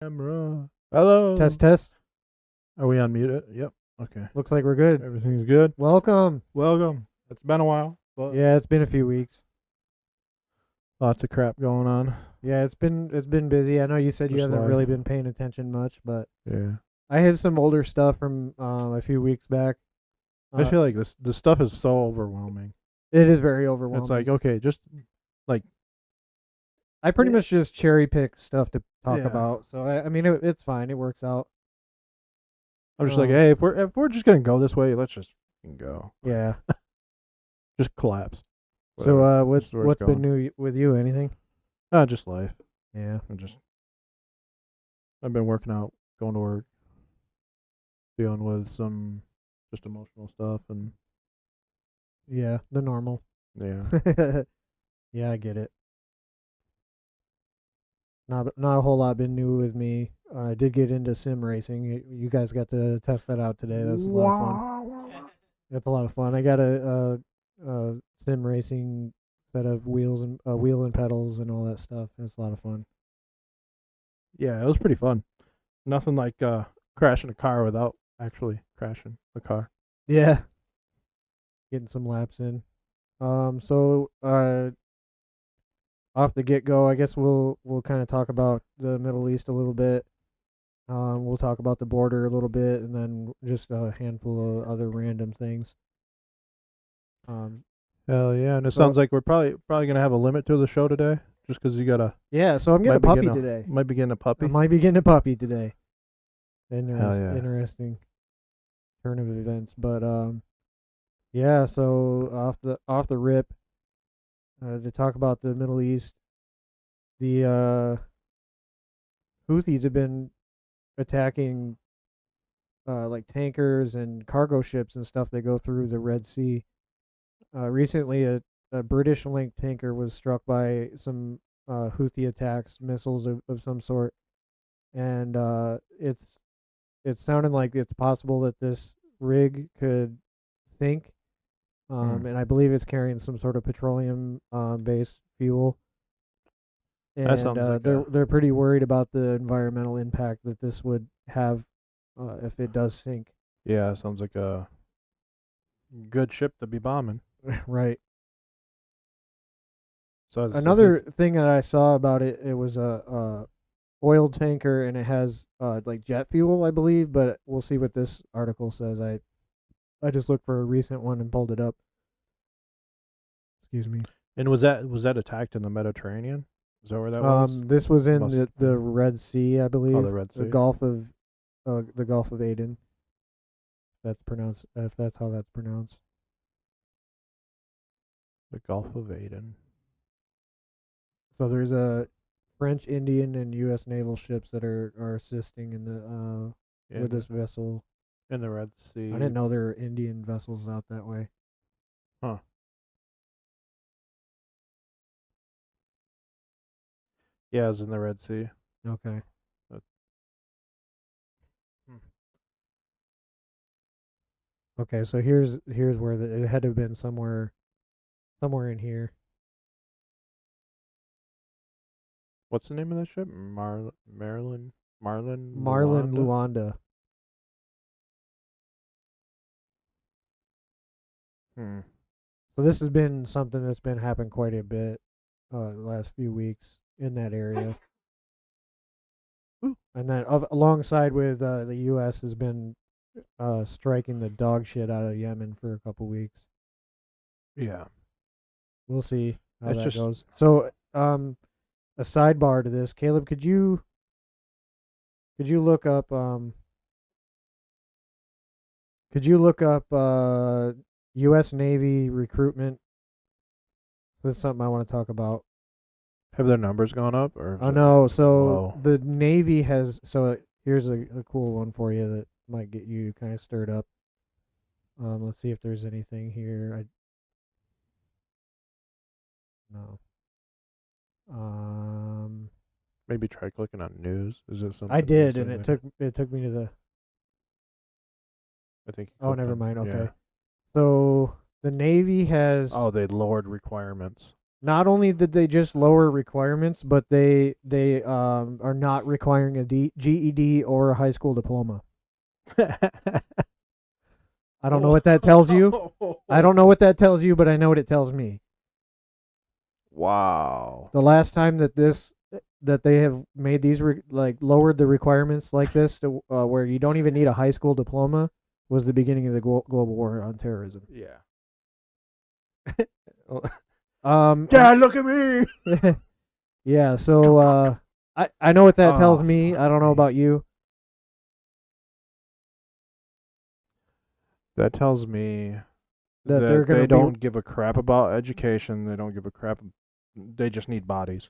Camera. Hello. Test. Are we on mute? Yep. Okay. Looks like we're good. Everything's good. Welcome. Welcome. It's been a while, but Yeah, it's been a few weeks. lots of crap going on. Yeah, it's been busy. I know you said you Just haven't life. really been paying attention much, but Yeah. I have some older stuff from a few weeks back. I feel like this stuff is so overwhelming. It is very overwhelming. It's like, okay, just I pretty much just cherry pick stuff to talk Yeah. about. So I mean, it's fine. It works out. I'm just like, hey, if we're just gonna go this way, let's just fucking go. Yeah. Just collapse. So Whatever. what's That's where it's been going. new with you? Anything? Just life. Yeah. I've been working out, going to work, dealing with some just emotional stuff, and Yeah. The normal. yeah. Yeah, I get it. Not a whole lot been new with me. I did get into sim racing. You guys got to test that out today. That's a lot of fun. That's a lot of fun. I got a sim racing set of wheels and wheel and pedals and all that stuff. It's a lot of fun. Yeah, it was pretty fun. Nothing like crashing a car without actually crashing the car. Yeah, getting some laps in. So off the get go, I guess we'll kind of talk about the Middle East a little bit. We'll talk about the border a little bit, and then just a handful of other random things. Hell yeah! And it So- sounds like we're probably gonna have a limit to the show today, just because you gotta Yeah, so I'm getting a puppy today. might be getting a puppy. I might be getting a puppy today. Hell yeah. Interesting turn of events, but yeah. So off the rip, to talk about the Middle East, the Houthis have been attacking like tankers and cargo ships and stuff that go through the Red Sea. Recently, a British linked tanker was struck by some Houthi attacks, missiles of some sort, and it's sounding like it's possible that this rig could sink. And I believe it's carrying some sort of petroleum based fuel. And That sounds like they're pretty worried about the environmental impact that this would have if it does sink. Yeah, it sounds like a good ship to be bombing. Right. So Another thing that I saw about it, it was a oil tanker and it has like jet fuel, I believe, but we'll see what this article says. I just looked for a recent one and pulled it up. Excuse me. And was that attacked in the Mediterranean? Is that where that was? This was in Must- the Red Sea, I believe. Oh, the Red Sea. The Gulf of Aden. That's pronounced. If that's how that's pronounced. The Gulf of Aden. So there's a French, Indian, and U.S. naval ships that are assisting in the with this vessel. In the Red Sea. I didn't know there were Indian vessels out that way. Huh. Yeah, it was in the Red Sea. Okay. Hmm. Okay, so here's where it had to have been somewhere in here. What's the name of that ship? Marlin Luanda. Hmm. So this has been something that's been happening quite a bit the last few weeks in that area. Ooh. And then alongside with the U.S. has been striking the dog shit out of Yemen for a couple weeks. Yeah. We'll see how It's that just- goes. So, a sidebar to this, Caleb, could you look up U.S. Navy recruitment? This is something I want to talk about. Have their numbers gone up or? Oh no! So Whoa. the Navy has. So here's a cool one for you that might get you kind of stirred up. Let's see if there's anything here. No. Maybe try clicking on news. Is it something? I did, and it took me to the. I think. you Oh, clicked never on- mind. Okay. yeah. So the Navy has. Oh, they lowered requirements. not only did they just lower requirements, but they are not requiring a GED or a high school diploma. I don't know what that tells you. I don't know what that tells you, but I know what it tells me. Wow. The last time that they have made these like lowered the requirements like this to where you don't even need a high school diploma was the beginning of the global war on terrorism. Yeah. Dad, look at me. Yeah, so I know what that tells Oh, me. fuck I don't know me. about you. That tells me That they're that gonna they be don't give a crap about education. They don't give a crap. They just need bodies.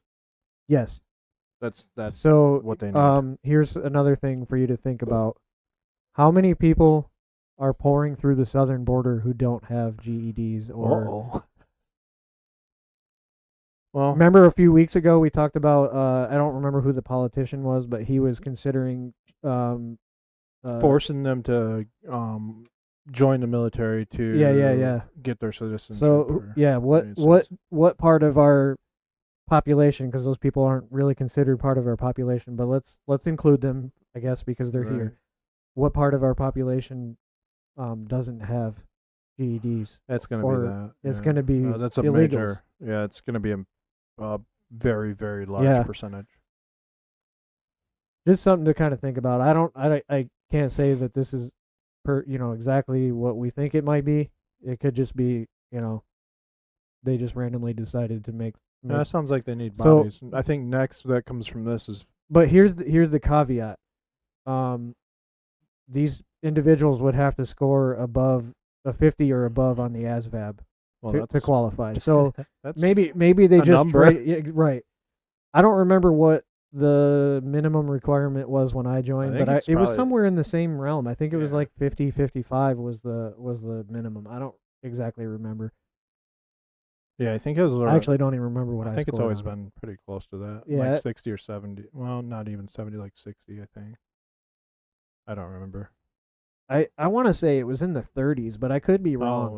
yes. That's So what they need. here's another thing for you to think about. How many people are pouring through the southern border who don't have GEDs or Uh-oh. Well, remember a few weeks ago we talked about I don't remember who the politician was, but he was considering um forcing them to join the military to yeah. get their citizenship. So yeah, what part of our population, because those people aren't really considered part of our population, but let's include them, I guess, because they're here. What part of our population doesn't have GEDs? That's going to or be that. it's gonna be that's a illegals. major. Yeah, it's going to be a very very large Yeah. percentage. Just something to kind of think about. I can't say that this is exactly what we think it might be. It could just be, they just randomly decided to make That sounds like they need So- bodies. I think next that comes from this is But here's the caveat. These individuals would have to score above a 50 or above on the ASVAB to qualify. So that's maybe they a just number. right. I don't remember what the minimum requirement was when I joined, think but it's it was probably- somewhere in the same realm. I think it was Yeah. like 50, 55 was the minimum. I don't exactly remember. Yeah, I think it was. I actually don't even remember what I think it's scored always on. been pretty close to that. Yeah. Like 60 or 70. Well, not even 70, like 60, I think. I don't remember. I want to say it was in the 30s, but I could be wrong. Oh,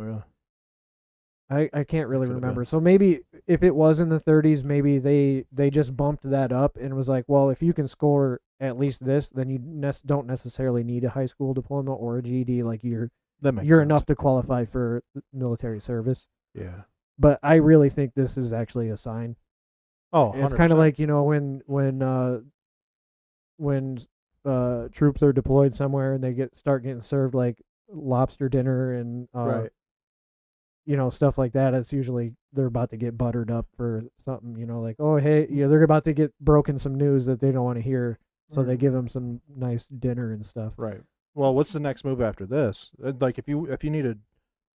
yeah. I can't really Could've remember. been. So maybe if it was in the 30s, maybe they just bumped that up and was like, well, if you can score at least this, then you don't necessarily need a high school diploma or a GED. Like That makes you're sense. enough to qualify for military service. Yeah. But I really think this is actually a sign. Oh, It's kind of like when troops are deployed somewhere and they start getting served like lobster dinner and right. Stuff like that. It's usually they're about to get buttered up for something, like, oh, hey, they're about to get broken some news that they don't want to hear. So they give them some nice dinner and stuff. Right. Well, what's the next move after this? Like if you needed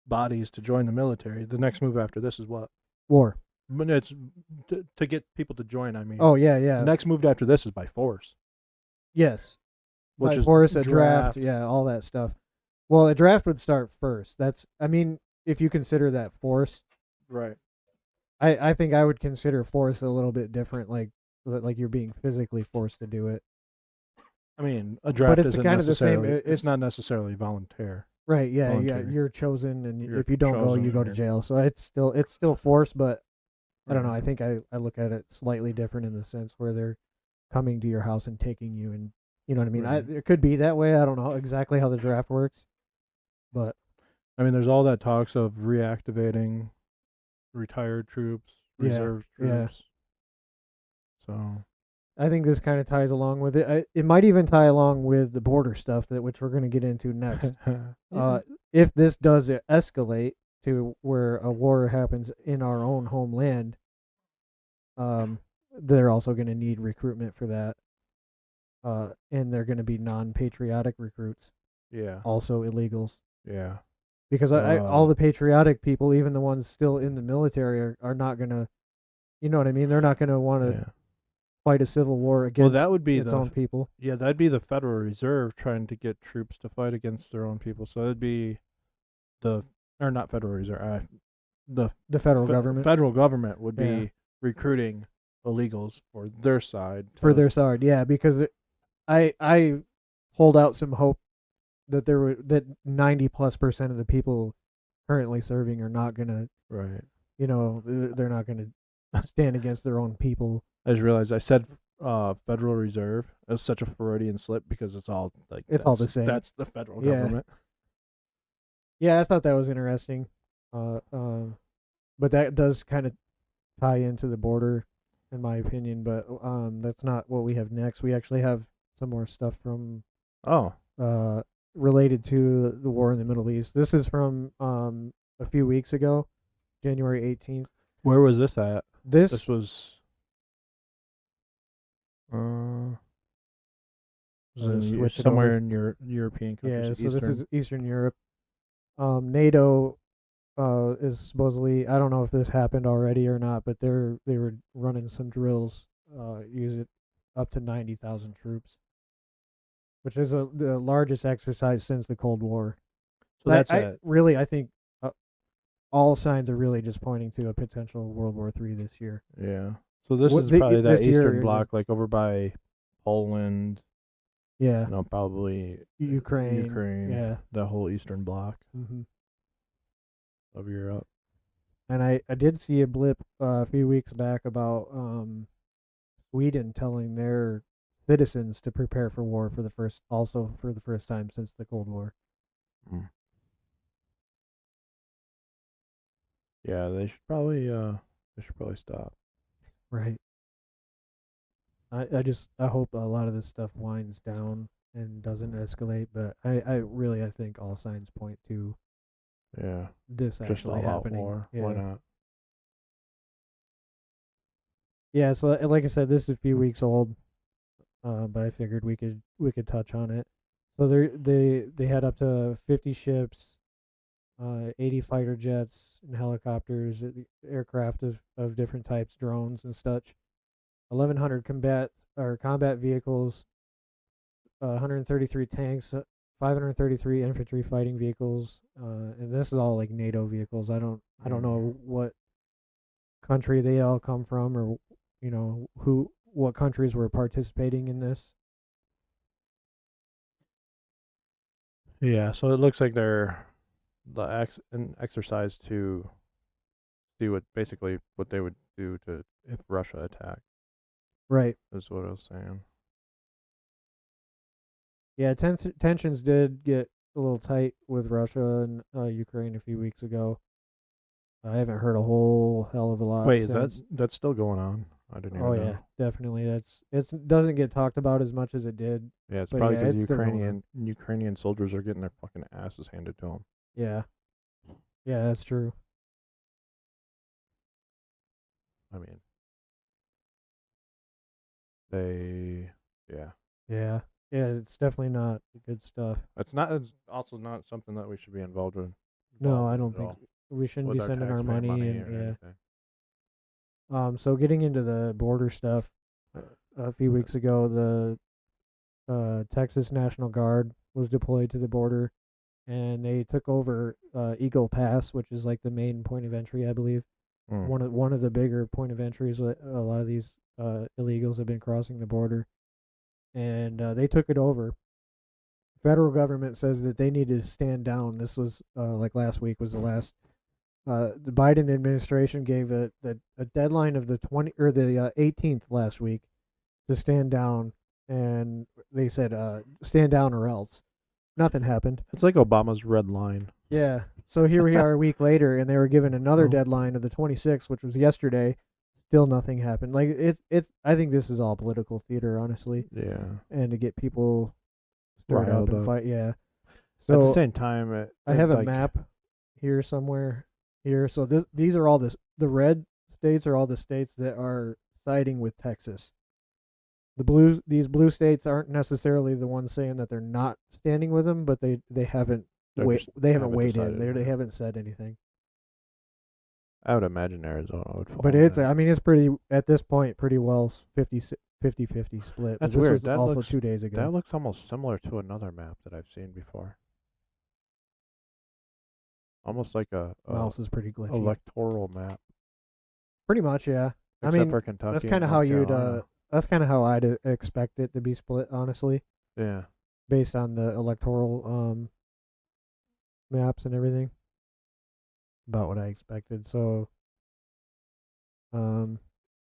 bodies to join the military, the next move after this is what? War. But it's to get people to join, I mean. Oh, yeah. The next move after this is by force. Yes. Which by is force, a draft, yeah, all that stuff. Well, a draft would start first. If you consider that force. Right. I think I would consider force a little bit different, like you're being physically forced to do it. I mean, a draft it's isn't kind of the same. necessarily- It's not necessarily voluntary. Right, yeah, voluntary. you're chosen, and You're if you don't go, chosen you go to and- jail. So it's still force, but I don't know. Right. I think I look at it slightly different in the sense where they're coming to your house and taking you, and you know what I mean. Right. It could be that way. I don't know exactly how the draft works, but I mean, there's all that talks of reactivating retired troops, Yeah, reserve yeah. troops. So I think this kind of ties along with it. It might even tie along with the border stuff which we're going to get into next. If this does escalate to where a war happens in our own homeland, they're also going to need recruitment for that. And they're going to be non-patriotic recruits, yeah, also illegals. yeah, Because all the patriotic people, even the ones still in the military, are not going to, you know what I mean? They're not going to want to yeah. fight a civil war against Well, that would be its own people. Yeah, that'd be the Federal Reserve trying to get troops to fight against their own people. So it'd be not Federal Reserve, the Federal government. Federal government would be Yeah. recruiting illegals for their side. For their side, yeah, because I hold out some hope that that 90+% of the people currently serving are not gonna, right. they're not gonna stand against their own people. I just realized I said Federal Reserve. It was such a Freudian slip because it's all like It's all the same. that's the federal Yeah. government. Yeah, I thought that was interesting. Uh, um, but that does kind of tie into the border, in my opinion. But that's not what we have next. We actually have some more stuff from Oh, related to the war in the Middle East. This is from a few weeks ago, January 18th. where was this at? This This was uh switch it somewhere over. in your European countries, Yeah, so Eastern. this is Eastern Europe. NATO is supposedly, I don't know if this happened already or not, but they were running some drills, use it up to 90,000 troops, which is the largest exercise since the Cold War. So that's I it. really I think all signs are really just pointing to a potential World War III this year. Yeah. So this What is probably that this year, Eastern Bloc, like over by Poland. yeah, No, probably Ukraine, Ukraine. yeah. The whole Eastern Bloc hmm of Europe. And I did see a blip a few weeks back about Sweden telling their citizens to prepare for war for the first time since the Cold War. Mm. Yeah, they should probably stop. Right. I hope a lot of this stuff winds down and doesn't escalate, but I think all signs point to Yeah. this Just actually all out happening. war. Yeah. Why not? Yeah, so like I said, this is a few weeks old, but I figured we could touch on it. So they had up to 50 ships, 80 fighter jets and helicopters, aircraft of different types, drones and such. 1,100 combat vehicles, 133 tanks, 533 infantry fighting vehicles, and this is all like NATO vehicles. I don't know what country they all come from, or what countries were participating in this. Yeah, so it looks like they're an exercise to see what they would do to if Russia attacked. Right. Is what I was saying. Yeah, tensions did get a little tight with Russia and Ukraine a few weeks ago. I haven't heard a whole hell of a lot Wait, is since. that's still going on? I didn't Oh even yeah, know. definitely. It doesn't get talked about as much as it did, Yeah, it's but probably yeah, because it's still going on. Ukrainian soldiers are getting their fucking asses handed to them. Yeah, yeah, that's true. I mean, they, yeah, Yeah, yeah, it's definitely not good stuff. it's also not something that we should be No, involved I in don't at think all we shouldn't with be our sending our taxpayer money money and or yeah. anything. So getting into the border stuff, uh, a few weeks ago, the Texas National Guard was deployed to the border, and they took over Eagle Pass, which is like the main point of entry, I believe. Mm. One of the bigger point of entries that a lot of these illegals have been crossing the border, and they took it over. Federal government says that they need to stand down. This was like last week was the last. The Biden administration gave a deadline of the 18th last week to stand down, and they said stand down or else. Nothing happened. It's like Obama's red line. Yeah. So here we are a week later, and they were given another Oh. deadline of the 26th, which was yesterday. Still nothing happened. Like it's. I think this is all political theater, honestly, Yeah. and to get people stirred Riled up and up. fight. Yeah. At the So same time, I have a like, map here somewhere here. So these are all the red states are all the states that are siding with Texas. These blue states aren't necessarily the ones saying that they're not standing with them, but they haven't they haven't weighed in. They haven't said anything. I would imagine Arizona would But fall in I mean it's pretty at this point pretty well 50-50 split. That's But this weird. was That also looks 2 days ago. that looks almost similar to another map that I've seen before. Almost like a Mouse is pretty glitchy. electoral map. Pretty much, yeah. Except I mean for Kentucky. that's kind of how that's kind of how I'd expect it to be split, honestly, Yeah. based on the electoral maps and everything. About what I expected. So I'm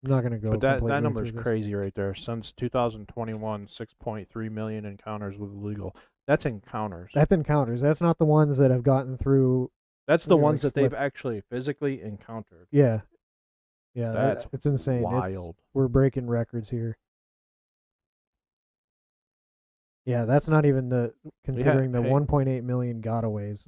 not gonna go But that completely number's through this. crazy right there. Since 2021, 6.3 million encounters with illegal. That's encounters. That's encounters. That's not the ones that have gotten through. That's the ones like that they've slip. actually physically encountered. Yeah, yeah. That's It's insane. wild. We're breaking records here. Yeah, that's not even the considering the hey, 1.8 million gotaways.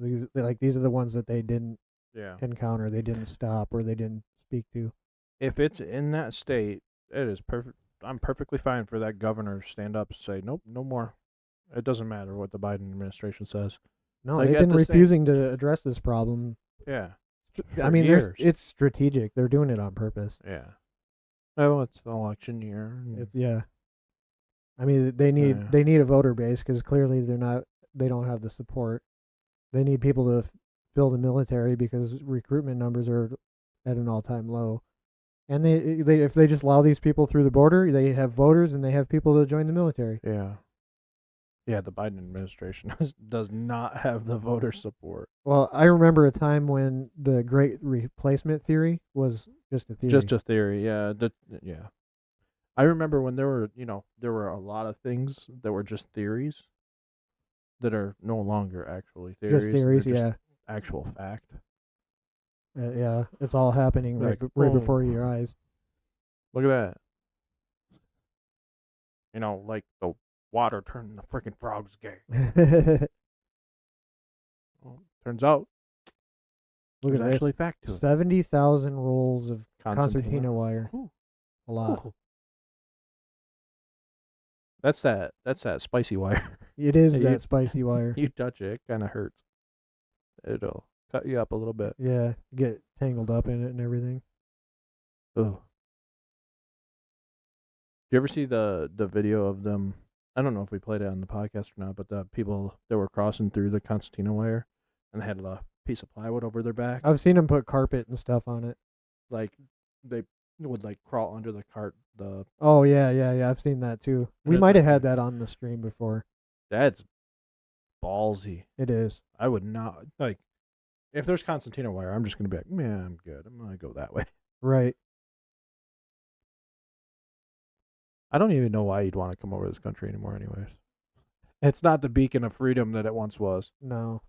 These are the ones that they didn't yeah. encounter, they didn't stop, or they didn't speak to. If it's in that state, it is perfect. I'm perfectly fine for that governor to stand up and say, nope, no more. It doesn't matter what the Biden administration says. No, Like, they've at been the same- refusing to address this problem. Yeah. I For mean, years. it's strategic. They're doing it on purpose. Yeah. Oh, it's an election year. Yeah. I mean, they need a voter base because clearly they don't have the support. They need people to fill the military because recruitment numbers are at an all-time low. And they if they just allow these people through the border, they have voters and they have people to join the military. Yeah. Yeah, the Biden administration does not have the voter support. Well, I remember a time when the Great Replacement theory was just a theory. Just a theory, yeah. Yeah. I remember when there were a lot of things that were just theories that are no longer actually theories. Just theories, They're yeah. just actual fact. Yeah, it's all happening Like, right boom. before your eyes. Look at that. Like the water turning the freaking frogs gay. Well, turns out Look at there's this. actually fact to it. 70,000 rolls of concertina wire. Ooh. A lot. Ooh. That's that spicy wire. It is Yeah, that spicy wire. You touch it, it kind of hurts. It'll cut you up a little bit. Yeah, get tangled up in it and everything. Ugh. Did you ever see the video of them? I don't know if we played it on the podcast or not, but the people that were crossing through the concertina wire and they had a piece of plywood over their back. I've seen them put carpet and stuff on it. Like they would like crawl under the cart. Oh yeah. I've seen that too. We That's might have okay. had that on the stream before. That's ballsy. It is. I would not like if there's concertina wire. I'm just gonna be like, man, I'm good. I'm gonna go that way. Right. I don't even know why you'd want to come over to this country anymore, anyways. It's not the beacon of freedom that it once was. No.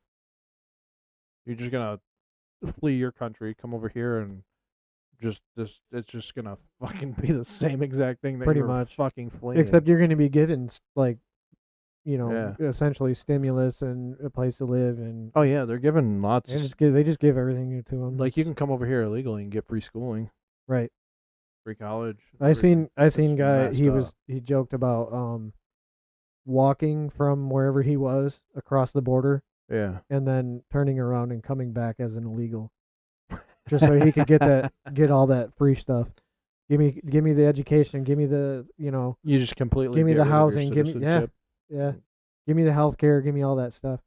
You're just gonna flee your country, come over here, and it's just gonna fucking be the same exact thing that Pretty you were much. fucking fleeing. Except you're going to be given like, Yeah. essentially stimulus and a place to live, and Oh yeah, they're giving lots. they just give everything to them. Like you can come over here illegally and get free schooling, Right. free college. I seen It's guy messed he joked about walking from wherever he was across the border Yeah. and then turning around and coming back as an illegal, just so he could get all that free stuff. Give me the education. Give me the You just completely give me get the rid of your housing. Give me citizenship. yeah. Give me the health care. Give me all that stuff.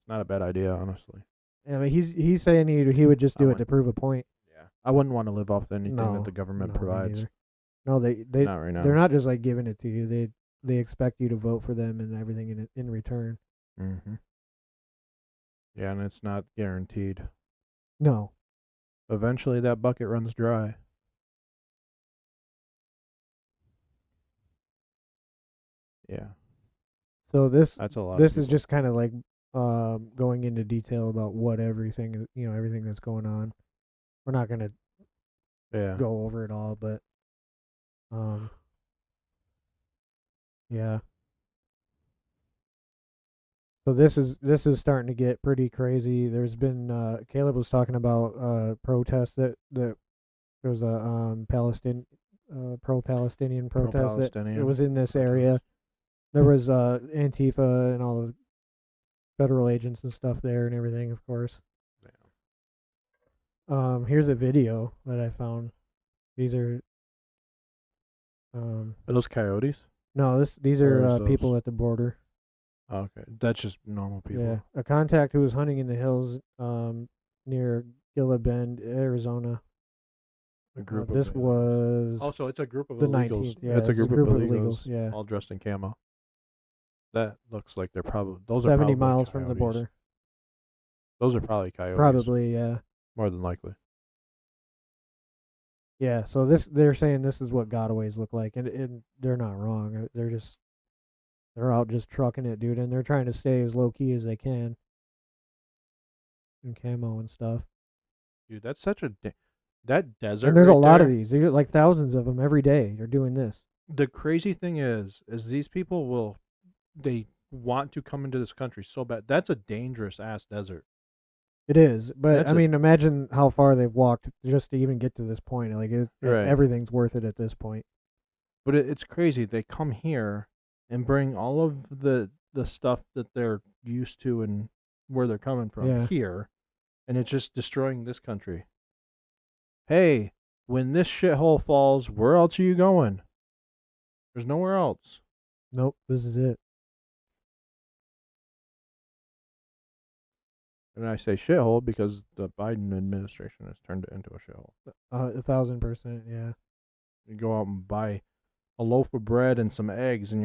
Not a bad idea, honestly. I mean, he's saying he would just I do it wouldn't. to prove a point. Yeah. I wouldn't want to live off anything No, that the government no, me provides. neither. No, they Not right now. they're not just like giving it to you. They expect you to vote for them and everything in return. Mm-hmm. Yeah, and it's not guaranteed. No. Eventually, that bucket runs dry. Yeah, So this that's a lot. this of is just kind of like going into detail about what everything everything that's going on. We're not gonna yeah. go over it all, but yeah. So this is starting to get pretty crazy. There's been Caleb was talking about protests that there was a pro-Palestinian protest that Pro-Palestinian was in this area. There was Antifa and all the federal agents and stuff there and everything, of course. Yeah. Here's a video that I found. These are Are those coyotes? no, these Or are is people those- at the border. Oh, okay, that's just normal people. Yeah, a contact who was hunting in the hills near Gila Bend, Arizona. A group. This of was Also, it's a group of the illegals. 19th. Yeah, it's a group, of illegals. Yeah, all dressed in camo. That looks like they're probably those 70 are probably miles from the coyotes. border. Those are probably coyotes. Probably, yeah. More than likely. Yeah, so they're saying this is what gotaways look like, and they're not wrong. They're out just trucking it, dude, and they're trying to stay as low key as they can in camo and stuff. Dude, that's such a that desert And there's a right lot of there. these. There's like thousands of them every day. They're doing this. The crazy thing is these people they want to come into this country so bad. That's a dangerous ass desert. It is, but That's I a mean, imagine how far they've walked just to even get to this point. Like, right. everything's worth it at this point. But it's crazy. They come here and bring all of the stuff that they're used to and where they're coming from Yeah. here, and it's just destroying this country. Hey, when this shithole falls, where else are you going? There's nowhere else. Nope, this is it. And I say shithole because the Biden administration has turned it into a shithole. 1,000%. Yeah. You go out and buy a loaf of bread and some eggs, and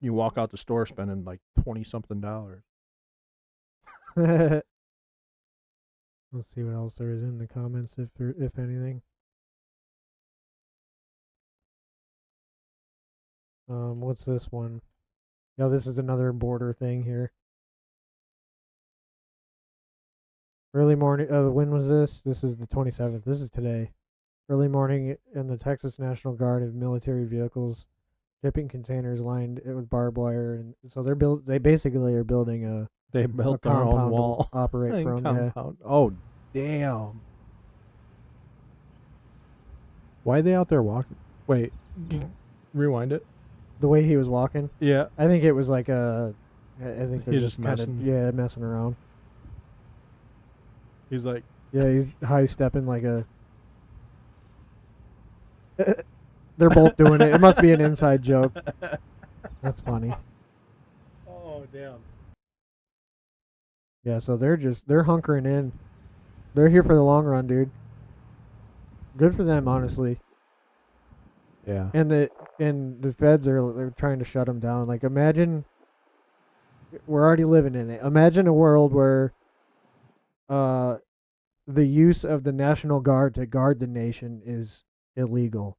you walk out the store spending like $20-something. Let's see what else there is in the comments, if anything. What's this one? Yeah, this is another border thing here. Early morning. When was this? This is the 27th. This is today. Early morning, and the Texas National Guard of military vehicles, shipping containers lined it with barbed wire, and so they basically are building a They built their compound own wall. to operate from. Yeah. Compound. Oh, damn. Why are they out there walking? Wait, rewind it. The way he was walking, Yeah. I think it was like I think they're He's just just kind of messing. messing around. He's like, Yeah, he's high stepping like a. They're both doing it. It must be an inside joke. That's funny. oh, damn. Yeah, so they're hunkering in. They're here for the long run, dude. Good for them, honestly. Yeah. And the feds they're trying to shut them down. Like, imagine we're already living in it. Imagine a world where the use of the National Guard to guard the nation is illegal.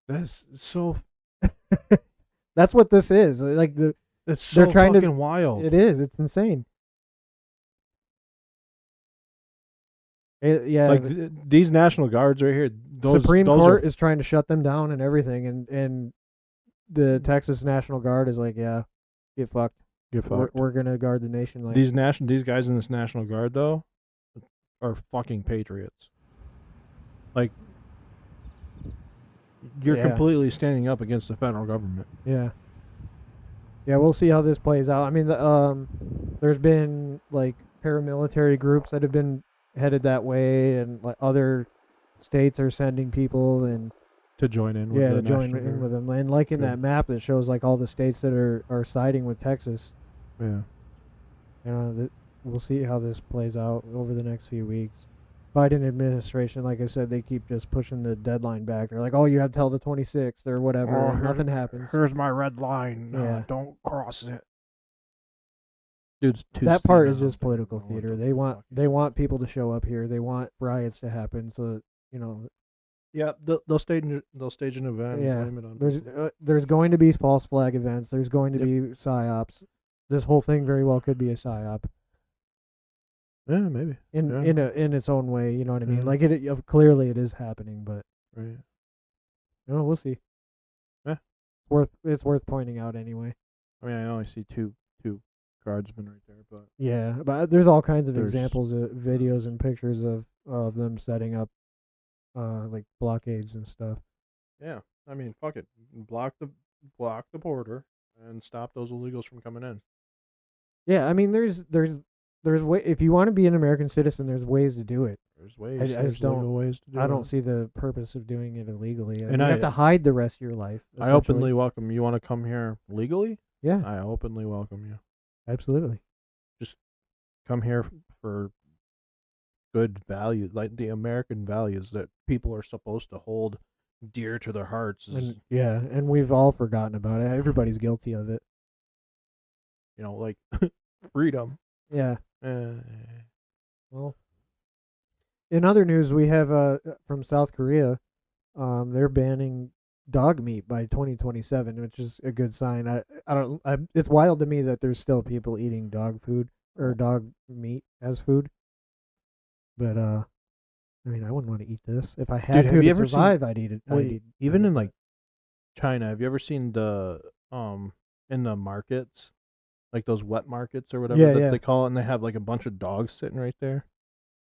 That's so. That's what this is. Like That's so they're trying to- fucking wild. it is. It's insane. Yeah, Like these National Guards right here. Those Supreme those Court are, is trying to shut them down and everything, and the Texas National Guard is like, yeah, get fucked. get fucked. We're gonna guard the nation. Like, These guys in this National Guard though are fucking patriots. Like you're Yeah. completely standing up against the federal government. yeah, we'll see how this plays out. I mean, there's been like paramilitary groups that have been headed that way, and like other states are sending people and To join in with yeah, the to join National in Guard. with them. And like in Good. that map that shows like all the states that are siding with Texas. Yeah. You know, we'll see how this plays out over the next few weeks. Biden administration, like I said, they keep just pushing the deadline back. They're like, "Oh, you have till the 26th or whatever." Oh, and nothing happens. Here's my red line. Yeah. Don't cross it. Dude's too That part stinking is just out. political What theater. the They fuck is- want people to show up here. They want riots to happen. So Yeah, they'll stage an event. And Yeah, blame it on there's going to be false flag events. There's going to Yep. be psyops. This whole thing very well could be a psyop yeah, maybe. in Yeah. in its own way. You know what I mean? Mhm. Like clearly it is happening, but Right. we'll see. Yeah. It's worth pointing out anyway. I mean, I only see two guardsmen right there, but Yeah, but there's all kinds of There's- examples of videos and pictures of them setting up like blockades and stuff. yeah. I mean, fuck it. Block the border and stop those illegals from coming in. Yeah, I mean there's way if you want to be an American citizen, there's ways to do it. There's ways. I just there's don't- legal ways to do I it. don't see the purpose of doing it illegally. And you I- have to hide the rest of your life. I essentially. openly welcome you. Want to come here legally? Yeah, I openly welcome you. absolutely. Come here for good value, like the American values that people are supposed to hold dear to their hearts. And and we've all forgotten about it. Everybody's guilty of it. Like freedom. Yeah. Eh. Well, In other news, we have from South Korea. They're banning dog meat by 2027, which is a good sign. I don't. It's wild to me that there's still people eating dog food or dog meat as food. But I mean, I wouldn't want to eat this. If I had Dude, have you to ever seen? survive, I'd eat it. Well, I'd eat even it, in but- like China, have you ever seen the in the markets, like those wet markets or whatever Yeah, that yeah. they call it, and they have like a bunch of dogs sitting right there?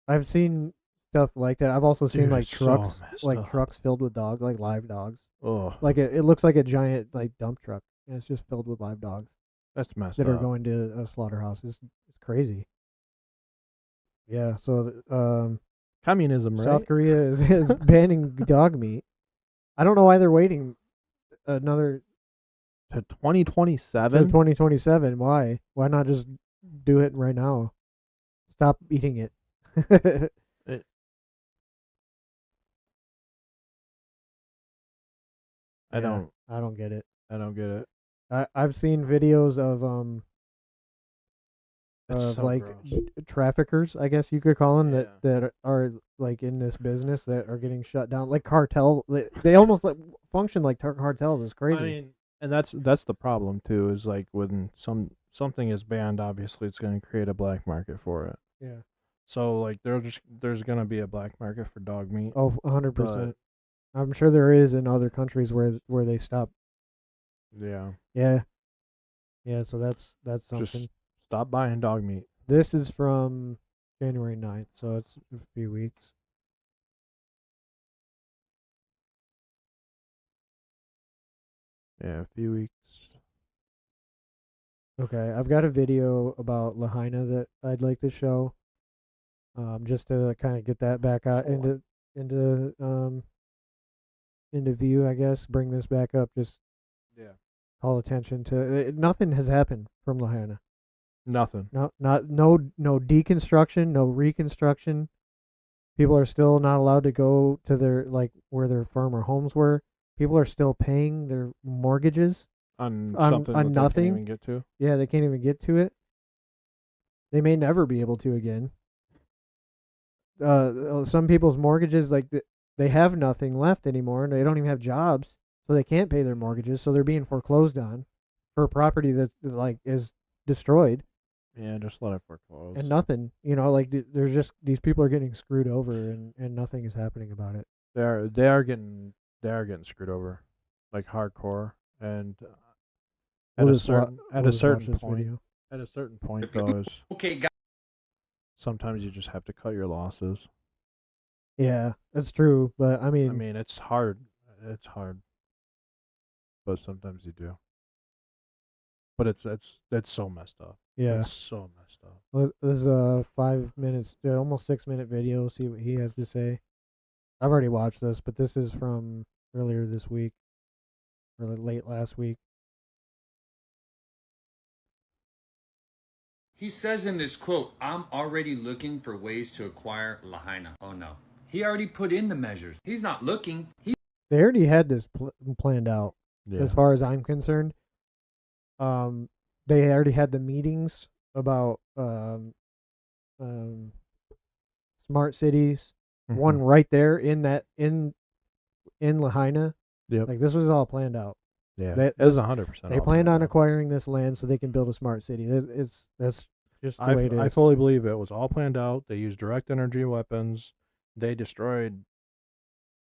I've seen stuff like that. I've also seen Dude, like it's so messed like up. trucks filled with dogs, like live dogs. Oh, Like it looks like a giant like dump truck, and it's just filled with live dogs that's messed that are up. going to a slaughterhouse. It's crazy. Yeah. So Communism, right? South Korea is banning dog meat. I don't know why they're waiting another To to 2027. 2027. Why? Why not just do it right now? Stop eating it. I Yeah, don't. I don't get it. I don't get it. I've seen videos It's of so like gross. traffickers, I guess you could call them, Yeah. that are like in this business that are getting shut down, like cartels. They almost like function like cartels. It's crazy. I mean, and that's the problem too. Is like when something is banned, obviously it's going to create a black market for it. Yeah. So like there's going to be a black market for dog meat. Oh, But 100%. I'm sure there is in other countries where they stop. yeah, Yeah. Yeah. So that's just something. stop buying dog meat. This is from January 9th, so it's a few weeks. Yeah, a few weeks. Okay, I've got a video about Lahaina that I'd like to show. Just to kind of get that back out into into view, I guess. Bring this back up. Just Yeah. call attention to nothing has happened from Lahaina. Nothing. No deconstruction, no reconstruction. People are still not allowed to go to their like where their former homes were. People are still paying their mortgages On on something that they nothing. can't even get to. Yeah, they can't even get to it. They may never be able to again. Some people's mortgages, like they have nothing left anymore, and they don't even have jobs, so they can't pay their mortgages. So they're being foreclosed on for a property that like is destroyed Yeah, just let it foreclose. and nothing. Like there's just these people are getting screwed over, and nothing is happening about it. They are getting screwed over, like hardcore. And We'll just watch at a this certain point, video. though, is Okay, guys. sometimes you just have to cut your losses. Yeah, that's true, but I I mean, mean, it's hard. It's hard, but sometimes you do. But it's so messed up. yeah. It's so messed up. This is a 5 minutes, almost 6 minute video. See what he has to say. I've already watched this, but this is from earlier this week, or late last week. He says in this quote, I'm already looking for ways to acquire Lahaina. Oh no. He already put in the measures. He's not looking. They already had this planned out, Yeah. as far as I'm concerned. They already had the meetings about smart cities. One right there in Lahaina. Yep. Like this was all planned out. Yeah. that- It was 100%. They planned on acquiring this land so they can build a smart city. That's just the way it is. I fully believe it was all planned out. They used direct energy weapons. They destroyed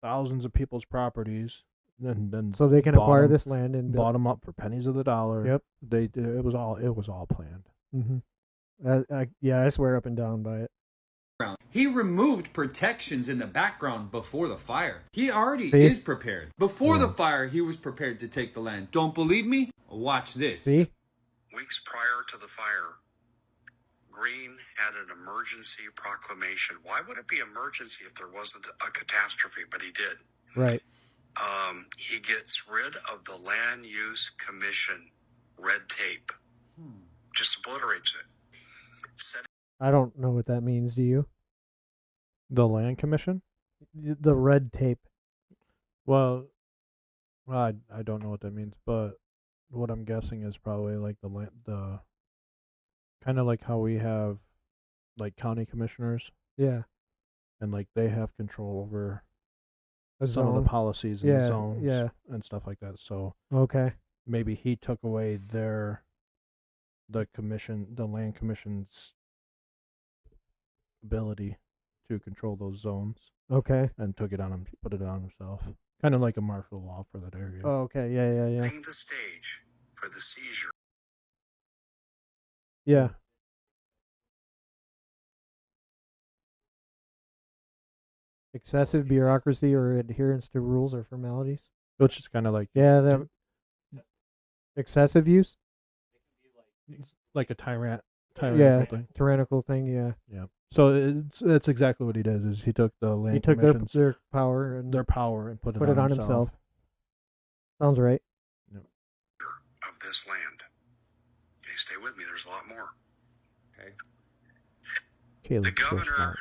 thousands of people's properties. Then So they can bought acquire 'em- this land and bought them up for pennies of the dollar. Yep. It was all planned. Mm-hmm. Yeah, I swear up and down by it. He removed protections in the background before the fire. He already See? is prepared. Before the fire, he was prepared to take the land. Don't believe me? Watch this. See? Weeks prior to the fire, Green had an emergency proclamation. Why would it be emergency if there wasn't a catastrophe? But he did. Right. He gets rid of the Land Use Commission red tape. Just obliterates it. I don't know what that means. Do you? The land commission? The red tape. Well, I don't know what that means, but what I'm guessing is probably like the kind of like how we have like county commissioners, Yeah. and like they have control over A some of zone. the policies and Yeah, the zones yeah. and stuff like that. So Okay. maybe he took away the land commission's ability to control those zones Okay. and put it on himself. Kind of like a martial law for that area. Oh, okay. Yeah. Setting the stage for the seizure. Yeah. Excessive bureaucracy or adherence to rules or formalities. Which is kind of like Yeah, that excessive use. like a tyrannical Yeah, thing. tyrannical thing. Yeah, Yeah. So that's exactly what he did. Is he took the land he took their commission's power and their power and put put it on himself. Sounds right. Of this land. Okay, stay with me. There's a lot more. Okay. Caleb's The so governor smart.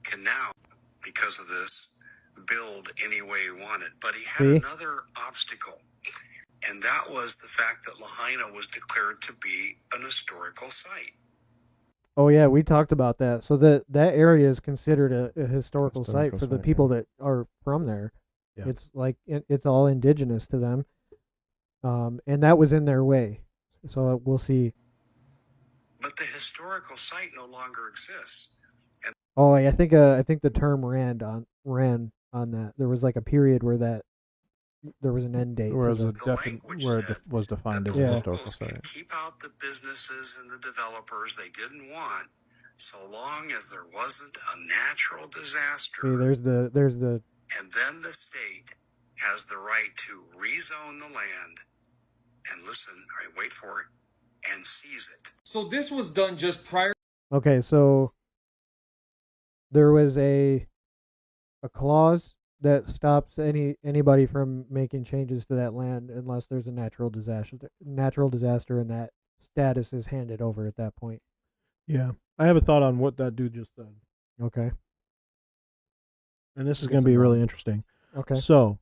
can now, because of this, build any way he wanted. But he had See? another obstacle, and that was the fact that Lahaina was declared to be an historical site. Oh yeah, we talked about that. So that area is considered a historical site Historical for the site, people that are from there. Yeah. It's like it's all indigenous to them, and that was in their way. So we'll see. But the historical site no longer exists. Oh, I think the term ran on that. There was like a period where there was an end date. Whereas to a the, language where it said was That defined as the a Yeah. historical locals could site. keep out the businesses and the developers they didn't want, so long as there wasn't a natural disaster. see, there's the And then the state has the right to rezone the land and listen, all right, wait for it, and seize it. So this was done just prior. okay. So there was a clause that stops anybody from making changes to that land unless there's a natural disaster, and that status is handed over at that point. Yeah. I have a thought on what that dude just said. Okay. And this is Guess going to be I'm really wrong. interesting. Okay. So,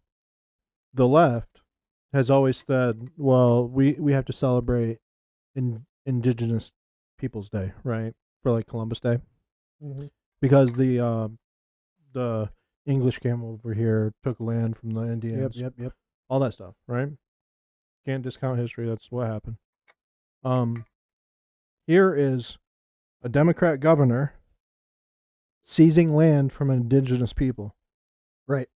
the left has always said, well, we have to celebrate Indigenous Peoples Day, right? For like Columbus Day. Mhm. Because the English came over here, took land from the Indians, Yep. all that stuff, right? Can't discount history. That's what happened. Here is a Democrat governor seizing land from indigenous people. Right.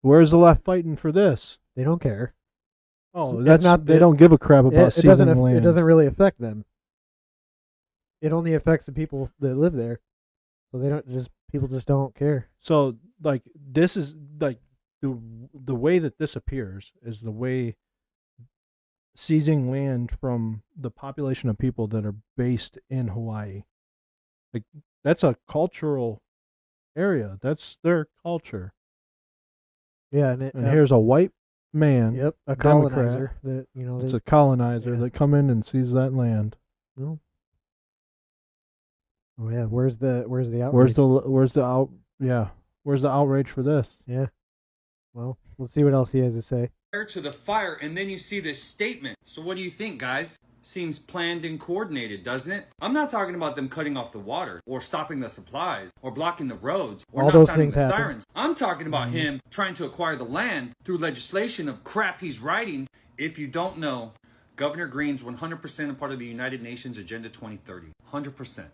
Where's the left fighting for this? They don't care. Oh, It's that's not not. They the- don't give a crap about It seizing doesn't. land. It doesn't really affect them. It only affects the people that live there. So they don't just people just don't care. So like this is like the way that this appears is the way seizing land from the population of people that are based in Hawaii. Like that's a cultural area. That's their culture. Yeah, And here's a white man. yep, a Democrat. colonizer that It's they, a colonizer yeah. that come in and seize that land. oh yeah, where's the outrage? Where's the outrage for this? Yeah. Well, let's see what else he has to say. To the fire, and then you see this statement. So what do you think, guys? Seems planned and coordinated, doesn't it? I'm not talking about them cutting off the water or stopping the supplies or blocking the roads or All not those sounding things the happen. sirens. I'm talking about him trying to acquire the land through legislation of crap he's writing. If you don't know, Governor Green's 100% a part of the United Nations Agenda 2030. 100%.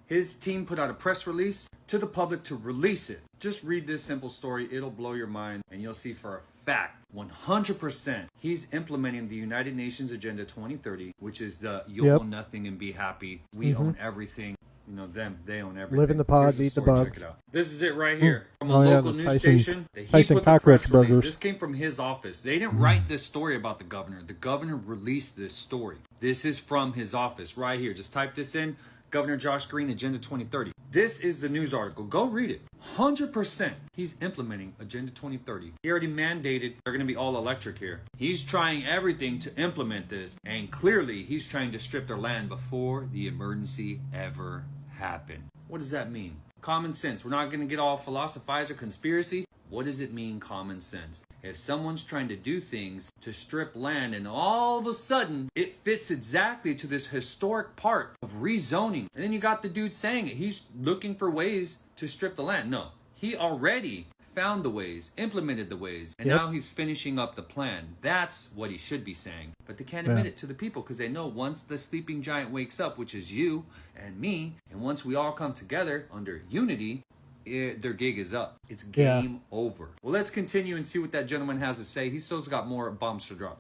His team put out a press release to the public to release it. Just read this simple story. It'll blow your mind, and you'll see for a fact, 100%, he's implementing the United Nations Agenda 2030, which is the you'll Yep. own nothing and be happy. We own everything. You know, they own everything. Live in the pods, Here's eat the story. bugs. Check it out. This is it right here. From a Oh, yeah, local the news Tyson- station. That he Tyson put the cockroach press release. burgers. This came from his office. They didn't write this story about the governor. The governor released this story. This is from his office right here. Just type this in. Governor Josh Green, Agenda 2030. This is the news article. Go read it. 100% he's implementing Agenda 2030. He already mandated they're going to be all electric here. He's trying everything to implement this, and clearly he's trying to strip their land before the emergency ever happened. What does that mean? Common sense. We're not going to get all philosophized or conspiracy. What does it mean, common sense? If someone's trying to do things to strip land and all of a sudden it fits exactly to this historic part of rezoning, and then you got the dude saying it, he's looking for ways to strip the land. No, he already found the ways, implemented the ways, and now he's finishing up the plan. That's what he should be saying. But they can't admit it to the people because they know once the sleeping giant wakes up, which is you and me, and once we all come together under unity, their gig is up. It's game over. Well, let's continue and see what that gentleman has to say. He's still's got more bombs to drop.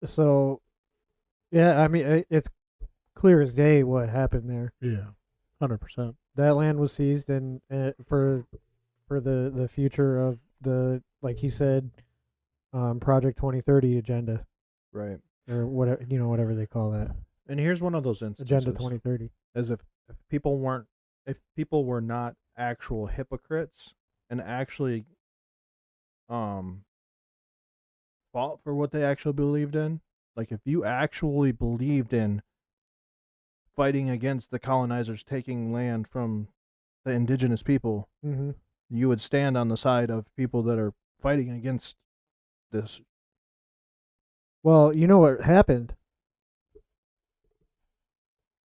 So, yeah, I mean, it's clear as day what happened there. Yeah, 100%. That land was seized, and for the future of the, like he said, Project 2030 agenda, Right. or whatever, whatever they call that. And here's one of those instances. Agenda 2030. As if people were not actual hypocrites and actually fought for what they actually believed in. Like if you actually believed in fighting against the colonizers taking land from the indigenous people, Mm-hmm. you would stand on the side of people that are fighting against this. Well, you know what happened,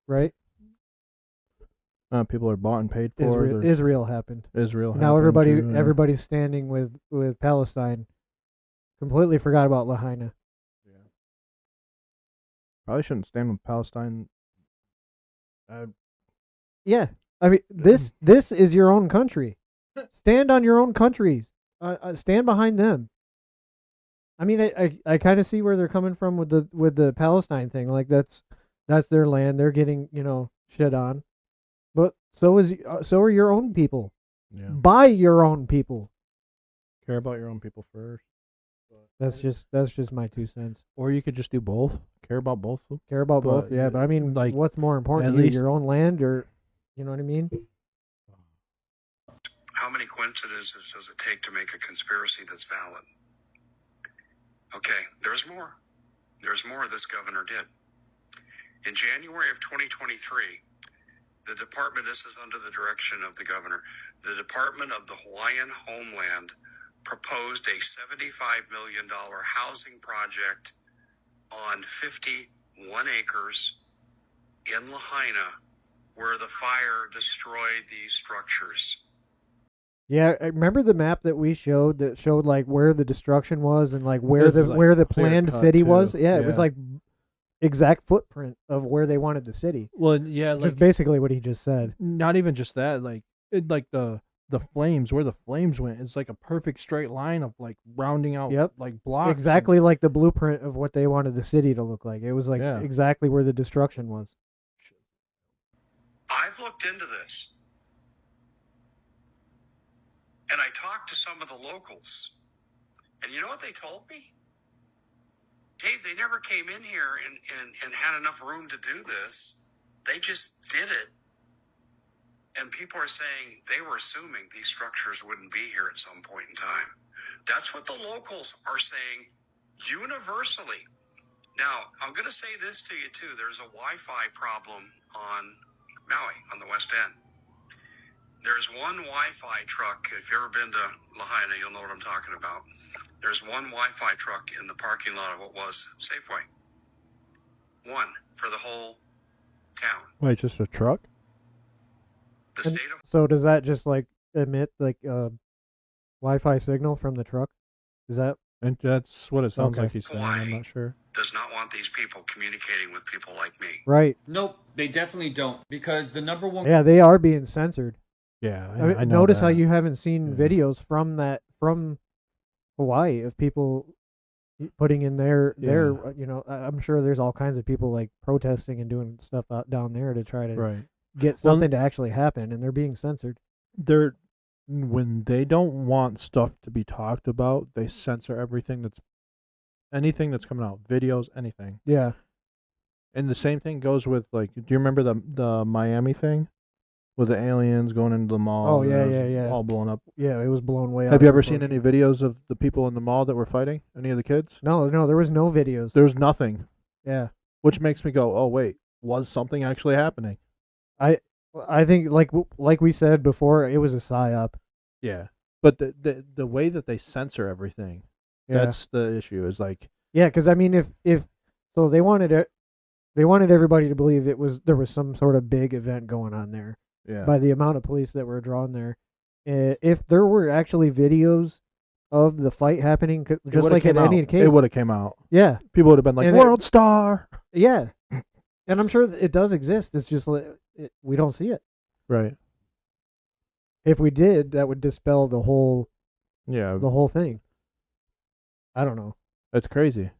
right? People are bought and paid for. Israel happened. Israel. Now happened too, everybody's standing with Palestine. Completely forgot about Lahaina. Probably shouldn't stand with Palestine. Yeah, I mean this is your own country. Stand on your own countries. Stand behind them. I mean, I kind of see where they're coming from with the Palestine thing. Like that's their land. They're getting shit on, but so are your own people. Yeah. Buy your own people. Care about your own people first. That's just my 2 cents. Or you could just do both. Care about both of them. Care about both, But, yeah. But I mean, like, what's more important at to you, least- your own land, or you know what I mean? How many coincidences does it take to make a conspiracy that's valid? Okay, there's more. There's more this governor did. In January of 2023, the department, this is under the direction of the governor, the Department of the Hawaiian Homeland proposed a $75 million housing project on 51 acres in Lahaina where the fire destroyed these structures. Yeah, I remember the map that we showed that showed like where the destruction was and like where It's, the like, where the clear planned cut, city too. was. Yeah, it was Yeah. like exact footprint of where they wanted the city. Well, yeah, Which is basically what he just said. not even just that. Like the flames, where the flames went, it's like a perfect straight line of like rounding out. Yep. Like blocks. Exactly like the blueprint of what they wanted the city to look like. It was like Yeah. exactly where the destruction was. I've looked into this. And I talked to some of the locals. And you know what they told me? Dave, they never came in here and had enough room to do this. They just did it. And people are saying they were assuming these structures wouldn't be here at some point in time. That's what the locals are saying universally. Now, I'm going to say this to you, too. There's a Wi-Fi problem on Maui, on the West End. There's one Wi-Fi truck. If you've ever been to Lahaina, you'll know what I'm talking about. There's one Wi-Fi truck in the parking lot of what was Safeway. One for the whole town. Wait, just a truck? The And state of so does that just like emit like Wi-Fi signal from the truck? Is that And that's what it sounds Okay. like he's saying. I'm not sure. does not want these people communicating with people like me. right? Nope, they definitely don't. Because the number one Yeah, they are being censored. Yeah, I mean, I know notice how that. you haven't seen Yeah. videos from Hawaii of people putting in their I'm sure there's all kinds of people like protesting and doing stuff out down there to try to Right. get Well, something to actually happen, and they're being censored. They're when they don't want stuff to be talked about, they censor anything that's coming out, videos, anything. Yeah. And the same thing goes with like, do you remember the Miami thing with the aliens going into the mall? Oh, and yeah, it was yeah, yeah. all blown up. Yeah, it was blown way out. Have you of ever seen proportion. any videos of the people in the mall that were fighting? Any of the kids? No, there was no videos. There was nothing, Yeah. which makes me go, oh wait, was something actually happening? I think like we said before, it was a psyop. Yeah, but the way that they censor everything, Yeah. that's the issue. Is like, Yeah, because I mean, if so, they wanted it. They wanted everybody to believe there was some sort of big event going on there yeah, by the amount of police that were drawn there. If there were actually videos of the fight happening, it just would've like at came any out. case, It would have came out. yeah, People would have been like, And it- "World Star." yeah, and I'm sure that it does exist. It's just we don't see it. Right. If we did, that would dispel the whole Yeah, thing. I don't know. that's crazy.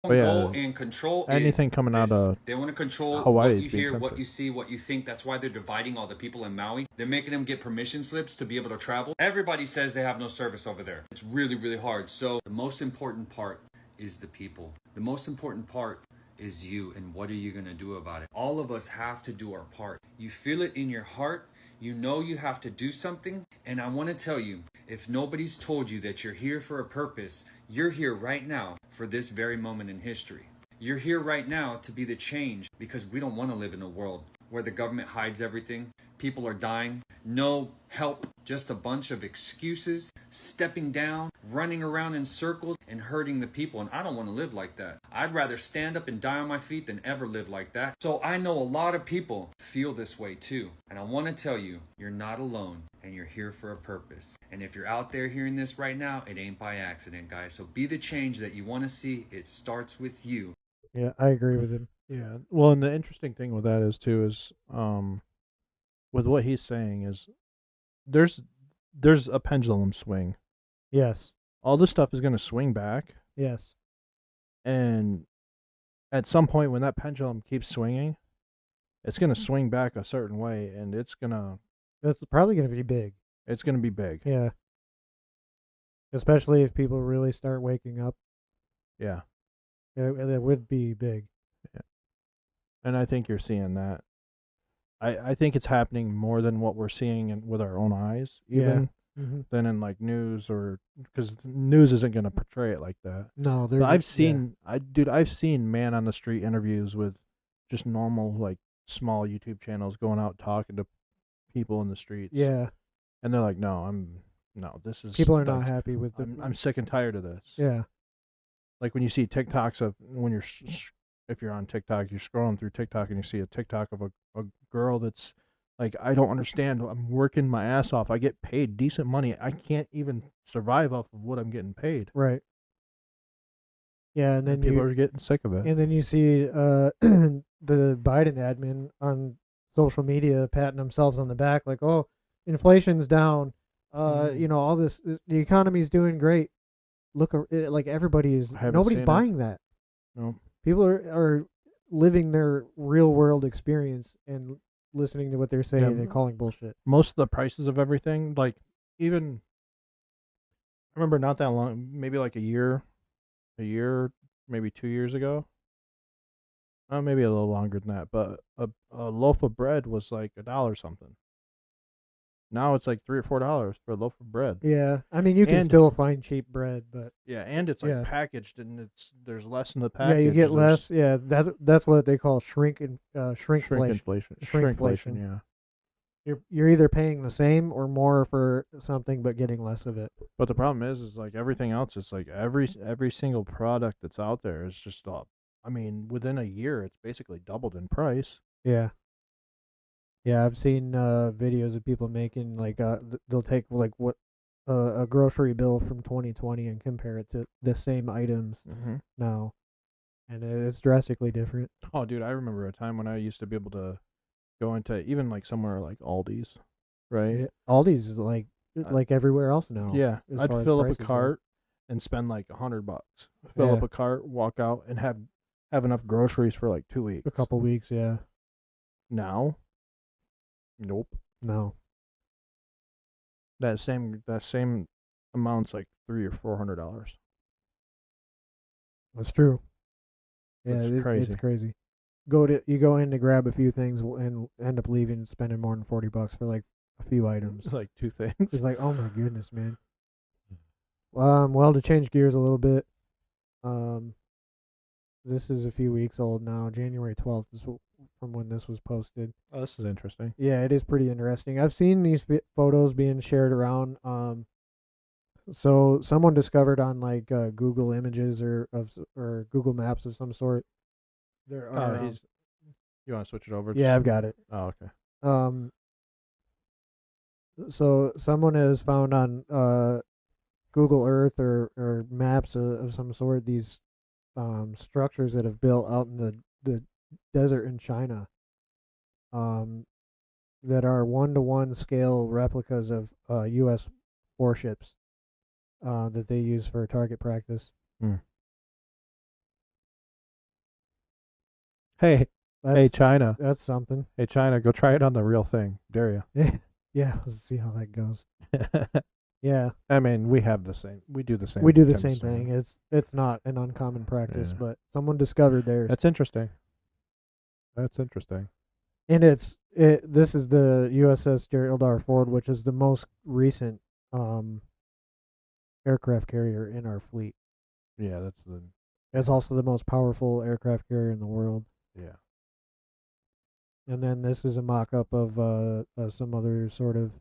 Go yeah, and control anything coming out this. of They want to control Hawaii what is you being hear, what censored. you see, what you think. That's why they're dividing all the people in Maui. They're making them get permission slips to be able to travel. Everybody says they have no service over there. It's really, really hard. So the most important part is the people. The most important part is you, and what are you going to do about it? All of us have to do our part. You feel it in your heart. You know you have to do something. And I want to tell you, if nobody's told you that you're here for a purpose, you're here right now for this very moment in history. You're here right now to be the change, because we don't want to live in a world where the government hides everything. People are dying, no help, just a bunch of excuses, stepping down, running around in circles and hurting the people. And I don't want to live like that. I'd rather stand up and die on my feet than ever live like that. So I know a lot of people feel this way too. And I want to tell you, you're not alone, and you're here for a purpose. And if you're out there hearing this right now, it ain't by accident, guys. So be the change that you want to see. It starts with you. Yeah, I agree with him. Yeah. Well, and the interesting thing with that is too is with what he's saying is there's a pendulum swing. Yes. All this stuff is going to swing back, Yes. and at some point when that pendulum keeps swinging, it's going to swing back a certain way, and it's going That's probably going to be big. to be big. Yeah. Especially if people really start waking up. Yeah. It would be big. And I think you're seeing that. I think it's happening more than what we're seeing with our own eyes, even Mm-hmm. than in like news, or because news isn't going to portray it like that. No, But I've seen I've seen man on the street interviews with just normal like small YouTube channels going out talking to people in the streets. Yeah. And they're like, no, this is People are like, not happy with the. I'm sick and tired of this. Yeah. Like when you see TikToks of when if you're on TikTok, you're scrolling through TikTok and you see a TikTok of a girl that's like, I don't understand. I'm working my ass off. I get paid decent money. I can't even survive off of what I'm getting paid. Right. Yeah, and then And people are getting sick of it. and then you see the Biden admin on social media patting themselves on the back like, oh, inflation's down. You know, all this, the economy's doing great. Look, like everybody is. I haven't Nobody's seen it. buying that. No. People are living their real world experience and listening to what they're saying and calling bullshit. Most of the prices of everything, like even I remember not that long, maybe like a year, maybe 2 years ago. Maybe a little longer than that, but a loaf of bread was like $1 something. Now it's like $3 or $4 for a loaf of bread. Yeah, I mean you can And- still find cheap bread, but Yeah, and it's like Yeah. packaged, and there's less in the package. yeah, you get There's less. Yeah, that's what they call shrinkflation. Shrinkflation. Yeah. You're either paying the same or more for something, but getting less of it. But the problem is like everything else. It's like every single product that's out there is just up. I mean, within a year, it's basically doubled in price. Yeah. Yeah, I've seen videos of people making like they'll take like what a grocery bill from 2020 and compare it to the same items Mm-hmm. now, and it's drastically different. Oh, dude, I remember a time when I used to be able to go into even like somewhere like Aldi's, right? Yeah, Aldi's is like everywhere else now. Yeah, as I'd far as fill up a prices go. cart and spend like $100. Fill up Yeah. a cart, walk out, and have enough groceries for like 2 weeks. A couple weeks, yeah. Now, nope. No. That same amount's like $300 or $400. That's true. Yeah, It's crazy. It's crazy. You go in to grab a few things and end up leaving and spending more than $40 for like a few items. It's like two things. It's like, oh my goodness, man. Well, to change gears a little bit, this is a few weeks old now. January 12th is from when this was posted. Oh, this is interesting. Yeah, it is pretty interesting. I've seen these photos being shared around. So someone discovered on like Google Images or Google Maps of some sort. There are. You want to switch it over? Yeah, I've got it. Oh, okay. So someone has found on Google Earth or maps of some sort these structures that have built out in the desert in China. That are 1-to-1 scale replicas of U.S. warships that they use for target practice. Hey, That's, China. That's something. Hey, China, go try it on the real thing. Dare you? Yeah, let's see how that goes. Yeah, I mean, we have the same. We do the same. we do the kind of same stuff. thing. It's not an uncommon practice, Yeah. but someone discovered theirs. That's interesting. That's interesting. And this is the USS Gerald R. Ford, which is the most recent aircraft carrier in our fleet. Yeah, that's the. It's also the most powerful aircraft carrier in the world. Yeah. And then this is a mock-up of some other sort of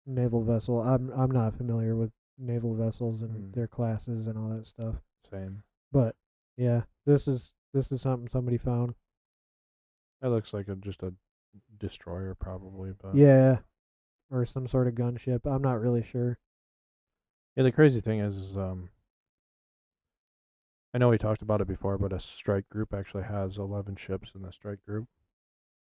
naval vessel. I'm not familiar with naval vessels and their classes and all that stuff. Same. But yeah, this is something somebody found. That looks like just a destroyer, probably. But Yeah, or some sort of gunship. I'm not really sure. yeah, the crazy thing is I know we talked about it before, but a strike group actually has 11 ships in the strike group,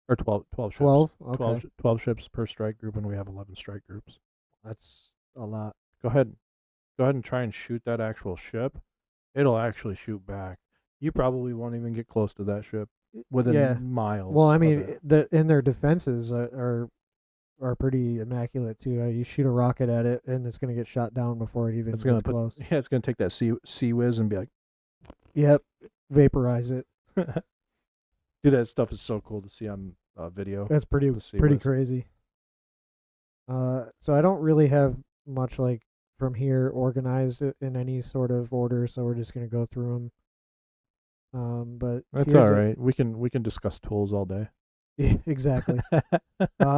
or 12 ships. 12? Okay. 12 ships per strike group, and we have 11 strike groups. That's a lot. Go ahead and try and shoot that actual ship. It'll actually shoot back. You probably won't even get close to that ship within miles. Well, I of mean, it. their defenses are pretty immaculate too. You shoot a rocket at it, and it's gonna get shot down before it even It's gonna gets close. Yeah, it's gonna take that sea whiz and be like, Yep, vaporize it. dude, that stuff is so cool to see on video. That's pretty The sea pretty whiz. crazy. So I don't really have much like from here organized in any sort of order, so we're just gonna go through them. But That's here's all right. We can discuss tools all day. Yeah, exactly.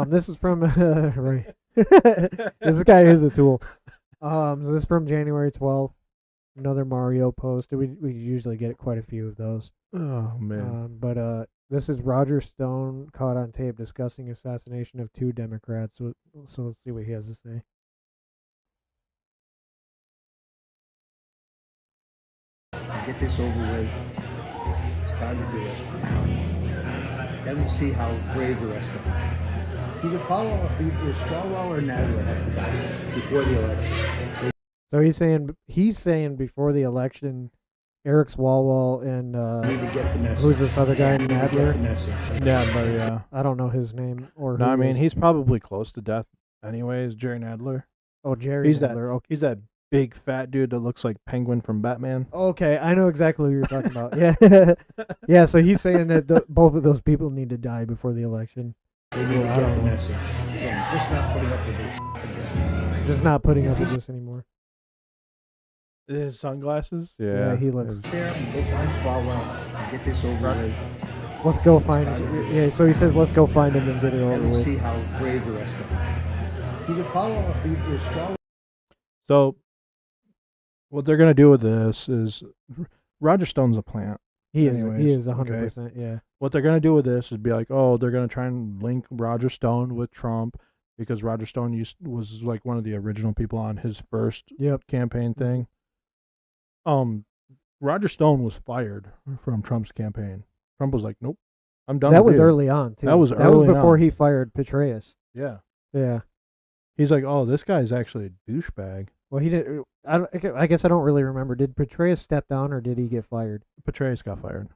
This is from right. This guy is a tool. So this is from January 12th. Another Mario post. We usually get quite a few of those. Oh man. But this is Roger Stone caught on tape discussing assassination of 2 Democrats. So let's see what he has to say. Get this over with. It's time to do it. Then we'll see how brave the rest of them. Either Strawwell or Nadler has to die before the election. So he's saying before the election, Eric Swalwell and We need to get the message. who's this other guy, We need to get the Nadler? message. Yeah, but yeah. I don't know his name or. No, who I he mean is. he's probably close to death anyways. Jerry Nadler. Oh, Jerry He's Nadler. He's that big fat dude that looks like Penguin from Batman. Okay, I know exactly who you're talking about. Yeah, yeah. So he's saying that both of those people need to die before the election. They need to I get don't the know. message. Again, just not putting up with this again. Just not putting up with this anymore. His sunglasses. Yeah, he looks. There, go find Swalwell and get this over with. Let's go find. Yeah, so he says, let's go find him and get it Then over we'll with. see how brave the rest of them. Either Strawwell. So, what they're gonna do with this is, Roger Stone's a plant. He anyways, is 100%. Yeah. What they're gonna do with this is be like, oh, they're gonna try and link Roger Stone with Trump because Roger Stone was like one of the original people on his first campaign thing. Roger Stone was fired from Trump's campaign. Trump was like, nope, I'm done. That with was you. early on too. That was that early was before on. he fired Petraeus. Yeah. Yeah. He's like, oh, this guy's actually a douchebag. Well, he did. I guess I don't really remember. Did Petraeus step down or did he get fired? Petraeus got fired.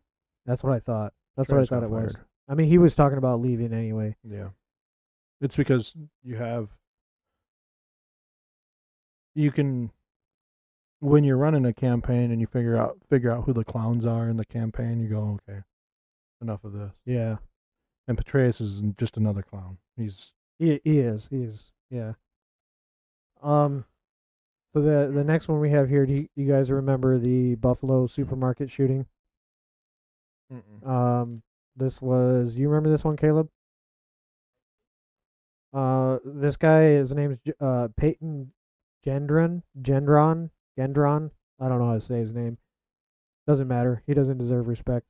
That's what I thought. That's Petraeus what I thought got it was. fired. I mean, he was talking about leaving anyway. Yeah. It's because you can, when you're running a campaign and you figure out who the clowns are in the campaign, you go, okay, enough of this. Yeah. And Petraeus is just another clown. He is. Yeah. So the next one we have here, do you guys remember the Buffalo supermarket shooting? This was, you remember this one, Caleb? This guy, his name's Peyton Gendron. I don't know how to say his name. Doesn't matter. He doesn't deserve respect.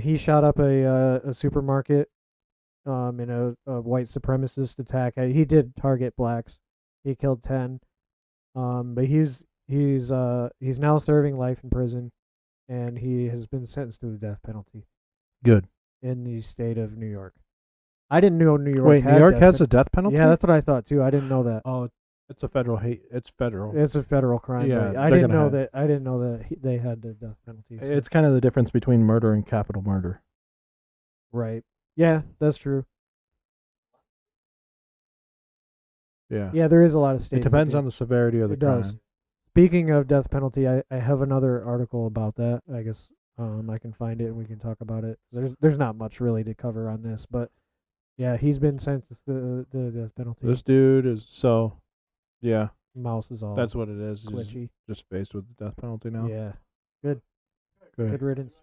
He shot up a supermarket in a white supremacist attack. He did target blacks. He killed 10. But he's now serving life in prison, and he has been sentenced to the death penalty Good. in the state of New York. I didn't know New York. Wait, had New York death has a death penalty? Yeah, that's what I thought too. I didn't know that. Oh, it's a federal hate. It's federal. It's a federal crime. Yeah, but I they're didn't gonna know have- that. I didn't know that they had the death penalty. So- It's kind of the difference between murder and capital murder. right. Yeah, that's true. Yeah. Yeah, there is a lot of states. It depends on the severity of the It crime. does. Speaking of death penalty, I have another article about that. I guess I can find it and we can talk about it. There's not much really to cover on this, but yeah, he's been sentenced to the death penalty. This dude is so. Yeah, Mouse is all that's what it is. He's glitchy. just faced with the death penalty now. Yeah, Good. good riddance.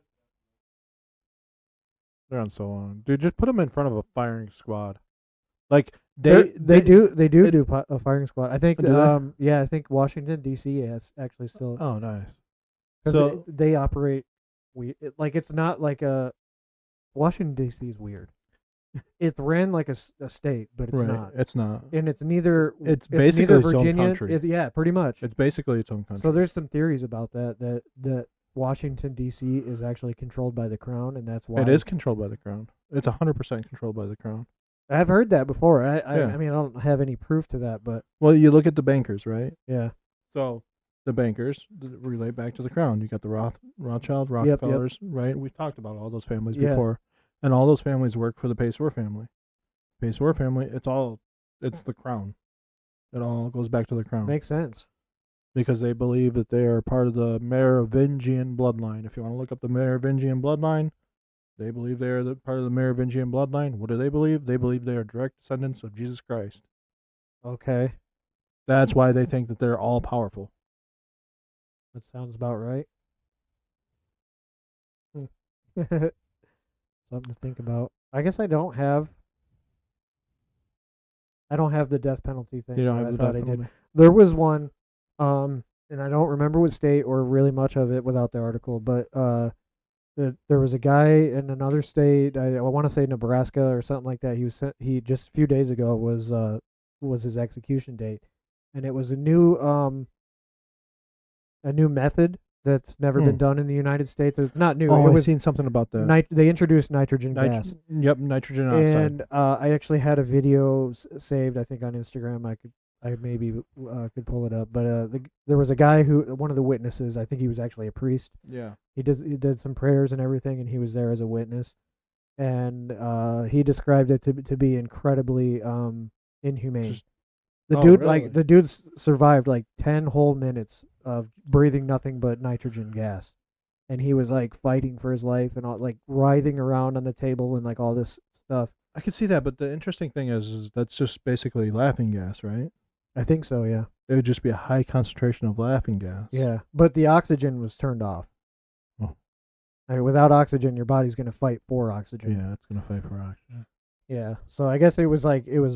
They're on so long, dude. Just put them in front of a firing squad. Like They they do it- do a firing squad. I think Do they? yeah, I think Washington D.C. has actually still Oh, nice. 'cause So they operate like it's not like a Washington D.C. is weird. It's ran like a state, but it's right, not. it's not. And it's neither. It's basically neither its own Virginia. country. Yeah, pretty much. It's basically its own country. So there's some theories about that Washington D.C. is actually controlled by the crown, and that's why It is controlled by the crown. It's 100% controlled by the crown. I've heard that before. Yeah. I mean I don't have any proof to that, but Well, you look at the bankers, right? yeah, So the bankers relate back to the crown. You got the Rothschild, Yep, yep. Rockefellers, right? We've talked about all those families Yeah. before, and all those families work for the Pessoa family. Pessoa family, it's the crown. It all goes back to the crown makes sense. because they believe that they are part of the Merovingian bloodline. If you want to look up the Merovingian bloodline, they believe they are part of the Merovingian bloodline. What do they believe? They believe they are direct descendants of Jesus Christ. Okay, That's why they think that they're all powerful. that sounds about right. Something to think about. I guess I don't have the death penalty thing. You don't but have I the thought death I did. penalty. There was one, and I don't remember what state or really much of it without the article, but there was a guy in another state. I want to say Nebraska or something like that. He just a few days ago was his execution date, and it was a new method that's never been done in the United States. It's not new. Oh, it I've was seen something about that. they introduced nitrogen gas. Yep, nitrogen oxide. And I actually had a video saved, I think, on Instagram. I maybe could pull it up, but there was a guy one of the witnesses. I think he was actually a priest. Yeah. He did some prayers and everything, and he was there as a witness. And he described it to be incredibly inhumane. Just- The Oh, dude really? the dude survived like 10 whole minutes of breathing nothing but nitrogen gas. And he was like fighting for his life and all, like writhing around on the table and like all this stuff. I can see that, but the interesting thing is that's just basically laughing gas, right? I think so, yeah. It would just be a high concentration of laughing gas. Yeah, but the oxygen was turned off. Oh. I mean, without oxygen, your body's going to fight for oxygen. Yeah, it's gonna fight for oxygen. Yeah, so I guess it was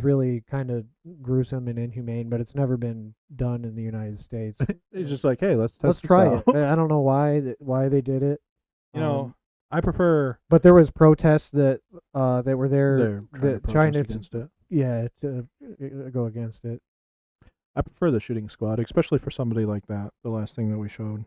really kind of gruesome and inhumane, but it's never been done in the United States. It's just like, hey, let's test Let's this try out. it. I don't know why they did it. You know, I prefer But there was protests that were there they're trying to against it. yeah to go against it. I prefer the shooting squad, especially for somebody like that. The last thing that we showed,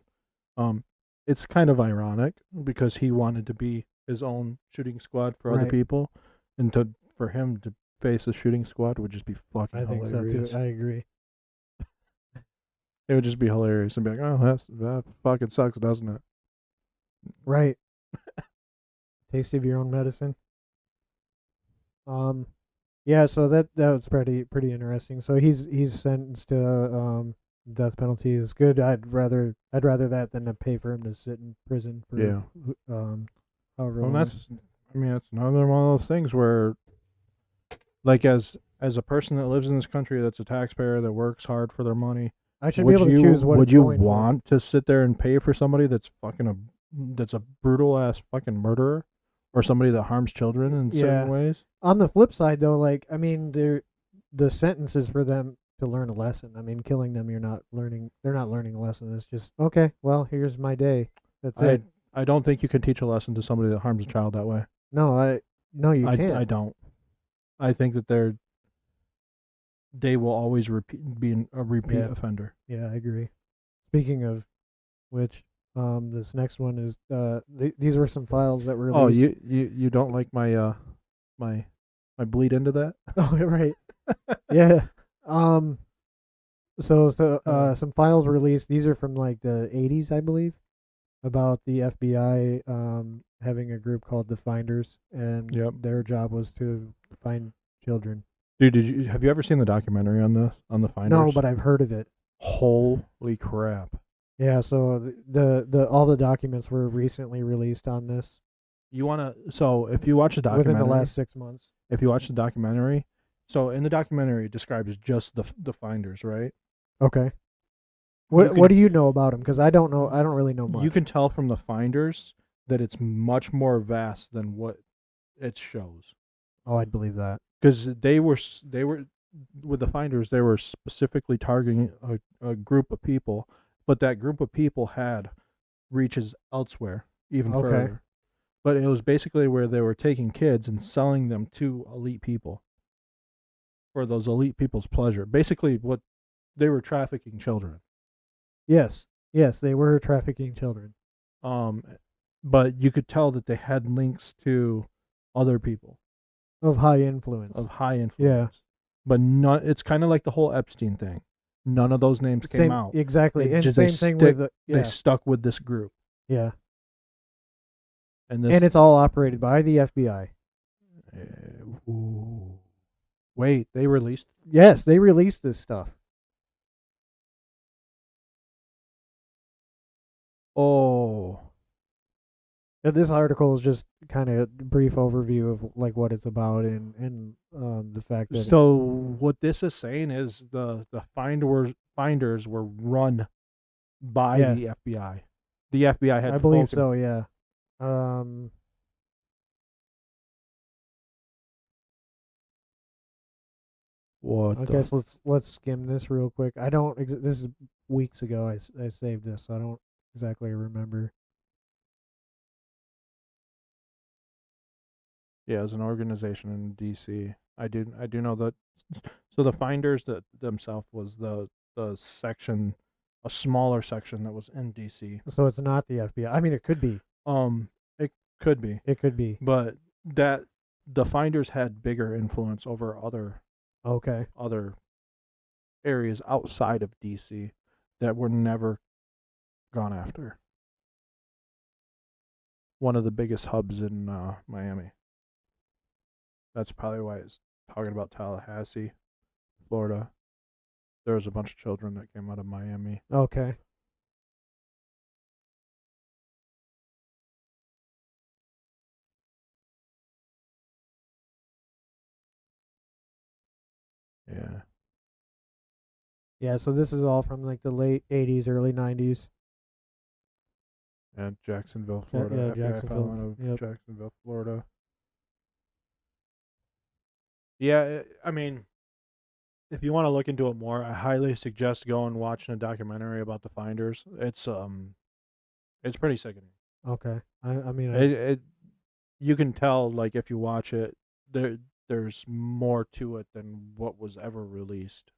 it's kind of ironic because he wanted to be his own shooting squad for other Right. people, and for him to face a shooting squad would just be fucking I think hilarious. so too. I agree. It would just be hilarious and be like, oh, that fucking sucks, doesn't it? Right. Taste of your own medicine. Yeah, so that was pretty interesting. So he's sentenced to death penalty. Is good. I'd rather that than to pay for him to sit in prison for Yeah. however Well, long. that's another one of those things where, like, as a person that lives in this country, that's a taxpayer that works hard for their money, I should be able to choose what would it's you going for. want to sit there and pay for somebody that's fucking that's a brutal ass fucking murderer or somebody that harms children in Yeah. certain ways. On the flip side, though, like I mean, the sentence is for them to learn a lesson. I mean, killing them, you're not learning. They're not learning a lesson. It's just okay. Well, here's my day. That's it. I don't think you can teach a lesson to somebody that harms a child that way. No, you can't. I don't. I think that they will always be a repeat Yeah. offender. Yeah, I agree. Speaking of which, this next one is these were some files that were Oh, released. you don't like my my bleed into that? Oh, right. Yeah. So some files were released. These are from like the 80s, I believe, about the FBI having a group called the Finders, and Yep. their job was to find children. Dude, have you ever seen the documentary on the Finders? No, but I've heard of it. Holy crap! Yeah. So the all the documents were recently released on this So if you watch the documentary, within the last 6 months. if you watch the documentary, so in the documentary it describes just the Finders, right? Okay. What can- do you know about them? Because I don't know. I don't really know much. You can tell from the Finders that it's much more vast than what it shows. Oh, I'd believe that. Because they were with the Finders, they were specifically targeting a group of people, but that group of people had reaches elsewhere, even Okay. further. But it was basically where they were taking kids and selling them to elite people for those elite people's pleasure. Basically, what they were trafficking children. Yes. Yes, they were trafficking children. But you could tell that they had links to other people Of high influence. of high influence. But it's kind of like the whole Epstein thing. None of those names came Same, out. exactly. They And just- same they thing stick- with They stuck with this group, yeah. and this. And it's all operated by the FBI. Ooh. Wait, they released. Yes, they released this stuff. Oh, This article is just kind of a brief overview of like what it's about and the fact that so what this is saying is the finders were run by Yeah. the FBI. The FBI had. I believe full so. Yeah. What? I guess let's skim this real quick. I don't. This is weeks ago. I saved this, so I don't exactly remember. Yeah, as an organization in DC, I do know that. So the finders that themselves was the section, a smaller section that was in DC. So it's not the FBI. I mean, it could be. It could be, It could be. but that the finders had bigger influence over Okay. other areas outside of DC that were never gone after. One of the biggest hubs in Miami. That's probably why it's talking about Tallahassee, Florida. There was a bunch of children that came out of Miami. Okay. Yeah. Yeah. So this is all from like the late '80s, early '90s. And Jacksonville, Ja- Florida. yeah, FBI Jacksonville, found out of yep. Jacksonville, Florida. Yeah, I mean, if you want to look into it more, I highly suggest going and watching a documentary about the finders. It's pretty sickening. Okay. I mean, It you can tell, like, if you watch it, there's more to it than what was ever released.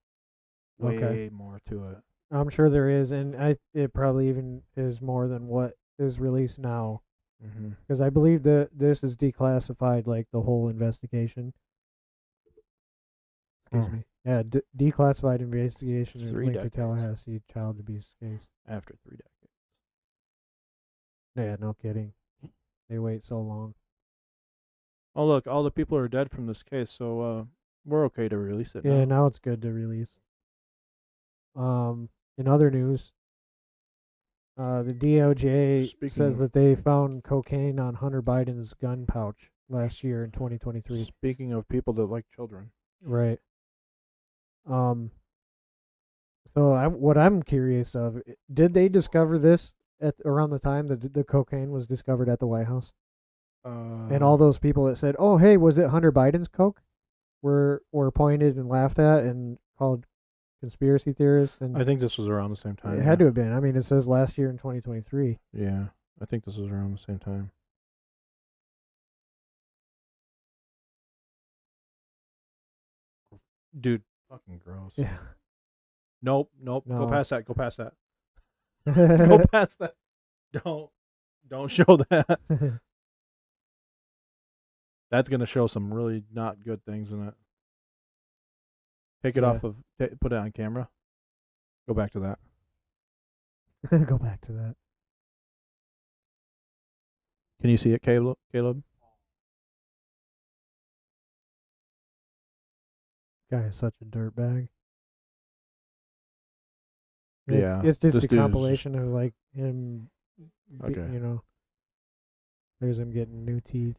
Way Okay. more to it. I'm sure there is, and it probably even is more than what is released now, Mm-hmm. because I believe that this is declassified, like the whole investigation. Excuse me. Yeah, declassified investigation It's is 3 linked to decades. Tallahassee child abuse case. After 3 decades. Yeah, no kidding. They wait so long. Oh, look, all the people are dead from this case, so we're okay to release it Yeah, now. now it's good to release. In other news, the DOJ Speaking says of- that they found cocaine on Hunter Biden's gun pouch last year in 2023. Speaking of people that like children. Right. So what I'm curious of, did they discover this at around the time that the cocaine was discovered at the White House? And Uh, all those people that said, "Oh, hey, was it Hunter Biden's coke?" were pointed and laughed at and called conspiracy theorists. And I think this was around the same time. it had to have been. I mean, it says last year in 2023. Yeah, I think this was around the same time. Dude, fucking gross. Yeah. Nope. Go No. past that. Go past that. Go past that. Don't show that. That's gonna show some really not good things in it. Take it Yeah. off of. Put it on camera. Go back to that. Go back to that. Can you see it, Caleb? Guy is such a dirtbag. Yeah, It's just this a dude is compilation of like him. Okay. You know, there's him getting new teeth.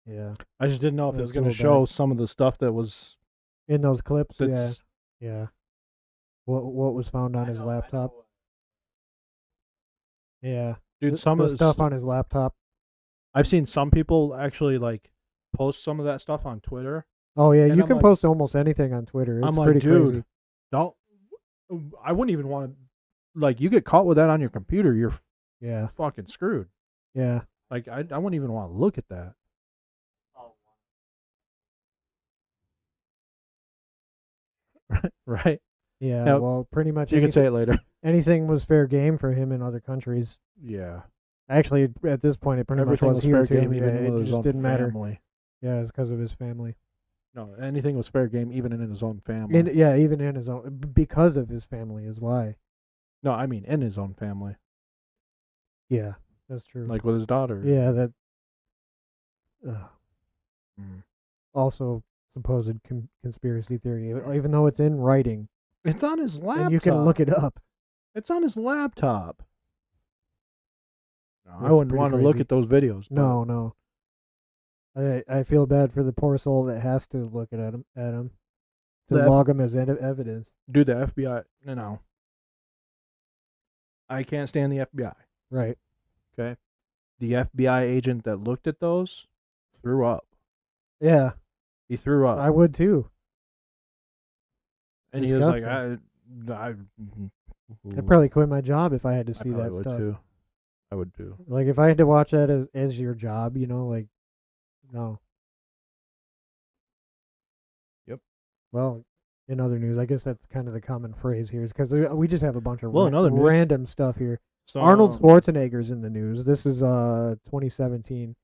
Yeah. I just didn't know if it That's was gonna cool, show bag. some of the stuff that was. In those clips, yeah. That's, Yeah. What was found on his laptop? Yeah. Dude, some the of the stuff on his laptop. I've seen some people actually like post some of that stuff on Twitter. Oh yeah, And you I'm can like- post almost anything on Twitter. It's I'm like, pretty dude, crazy. don't. I wouldn't even want to. Like, you get caught with that on your computer, you're Yeah. fucking screwed. Yeah. Like, I wouldn't even want to look at that. Right? Yeah. Now, Well, pretty much You can say it later. anything was fair game for him in other countries. Yeah. Actually, at this point, it pretty Everything much was was here fair too. game, even Yeah, with it his just own didn't matter. family. Yeah, it's because of his family. No, anything was fair game, even in his own family. Yeah, even in his own, because of his family is why. No, I mean in his own family, Yeah, that's true. like with his daughter. yeah, that. Mm. Also, supposed conspiracy theory, even though it's in writing, It's on his laptop. and you can look it up. It's on his laptop. No, I That's wouldn't pretty want to look crazy. at those videos. but- No. I feel bad for the poor soul that has to look at him to The F- log him as evidence. Dude, the FBI. No. I can't stand the FBI. Right. Okay. The FBI agent that looked at those threw up. Yeah, He threw up. I would too. and he was like, Disgusting. I'd probably quit my job if I had to see probably that would stuff. too. I would too. Like if I had to watch that as your job, like no. Yep. Well, in other news, I guess that's kind of the common phrase here, is because we just have a bunch of Well, in other news- random stuff here. So, Arnold Schwarzenegger's in the news. This is 2017.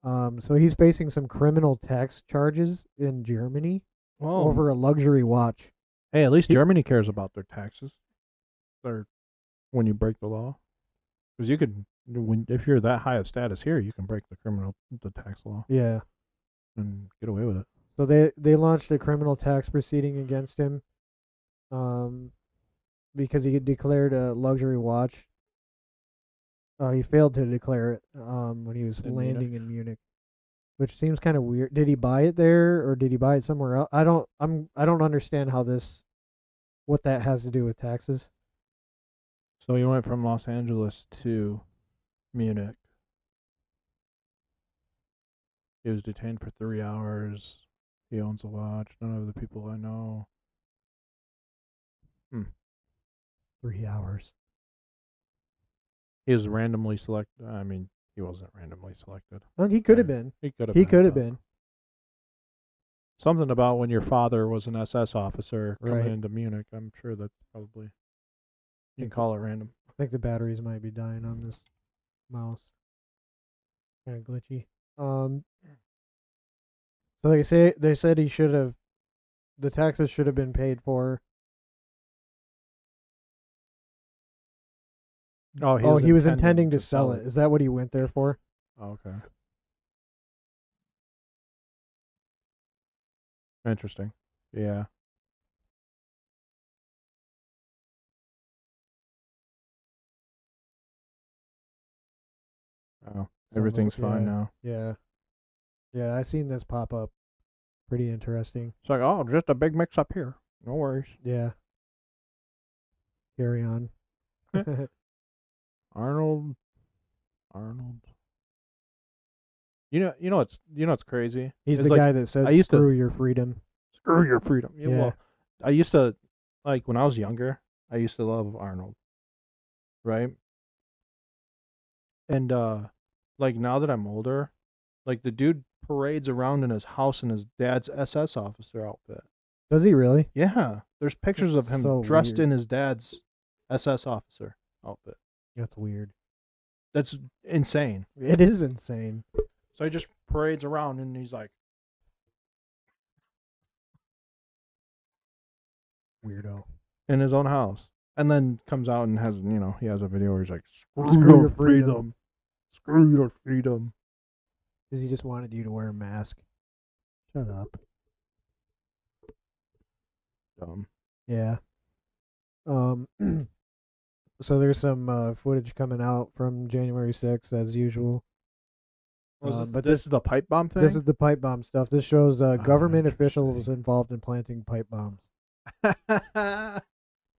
So he's facing some criminal tax charges in Germany Well, over a luxury watch. hey, at least Germany cares about their taxes. When you break the law, because you could, if you're that high of status here, you can break the tax law Yeah. and get away with it. So they launched a criminal tax proceeding against him, because he declared a luxury watch. He failed to declare it when he was In landing in Munich, which seems kind of weird. Did he buy it there or did he buy it somewhere else? I don't understand what that has to do with taxes. So he went from Los Angeles to Munich. He was detained for 3 hours. He owns a watch. None of the people I know. 3 hours. He was randomly selected. I mean, he wasn't randomly selected. Well, he could have Yeah. been. He could have. He could have though. been. Something about when your father was an SS officer coming Right. into Munich. I'm sure that's probably. You can call it random. I think the batteries might be dying on this mouse. Kind of glitchy. So they said he should have, the taxes should have been paid for. Oh, He was intending to sell it. Is that what he went there for? Oh, okay. Interesting. Yeah. Oh, everything's fine yeah. now. Yeah. Yeah, I seen this pop up. Pretty interesting. It's like, oh, just a big mix up here. No worries. Yeah. Carry on. Arnold. It's crazy. He's It's the like, guy that said, I used to- "Screw your freedom." Screw your freedom. Yeah. Yeah. Well, I used to, like, when I was younger, I used to love Arnold. Right. And like, now that I'm older, like, the dude parades around in his house in his dad's SS officer outfit. Does he really? Yeah, there's pictures of That's him so dressed weird. in his dad's SS officer outfit. That's weird. That's insane. It is insane. So he just parades around and he's like, Weirdo. in his own house, and then comes out and has, he has a video where he's like, Screw your freedom. Screw your freedom. Because he just wanted you to wear a mask. Shut up. Dumb. Yeah. So there's some footage coming out from January 6th as usual. But this is the pipe bomb thing. This is the pipe bomb stuff. This shows government interesting. officials involved in planting pipe bombs. Well,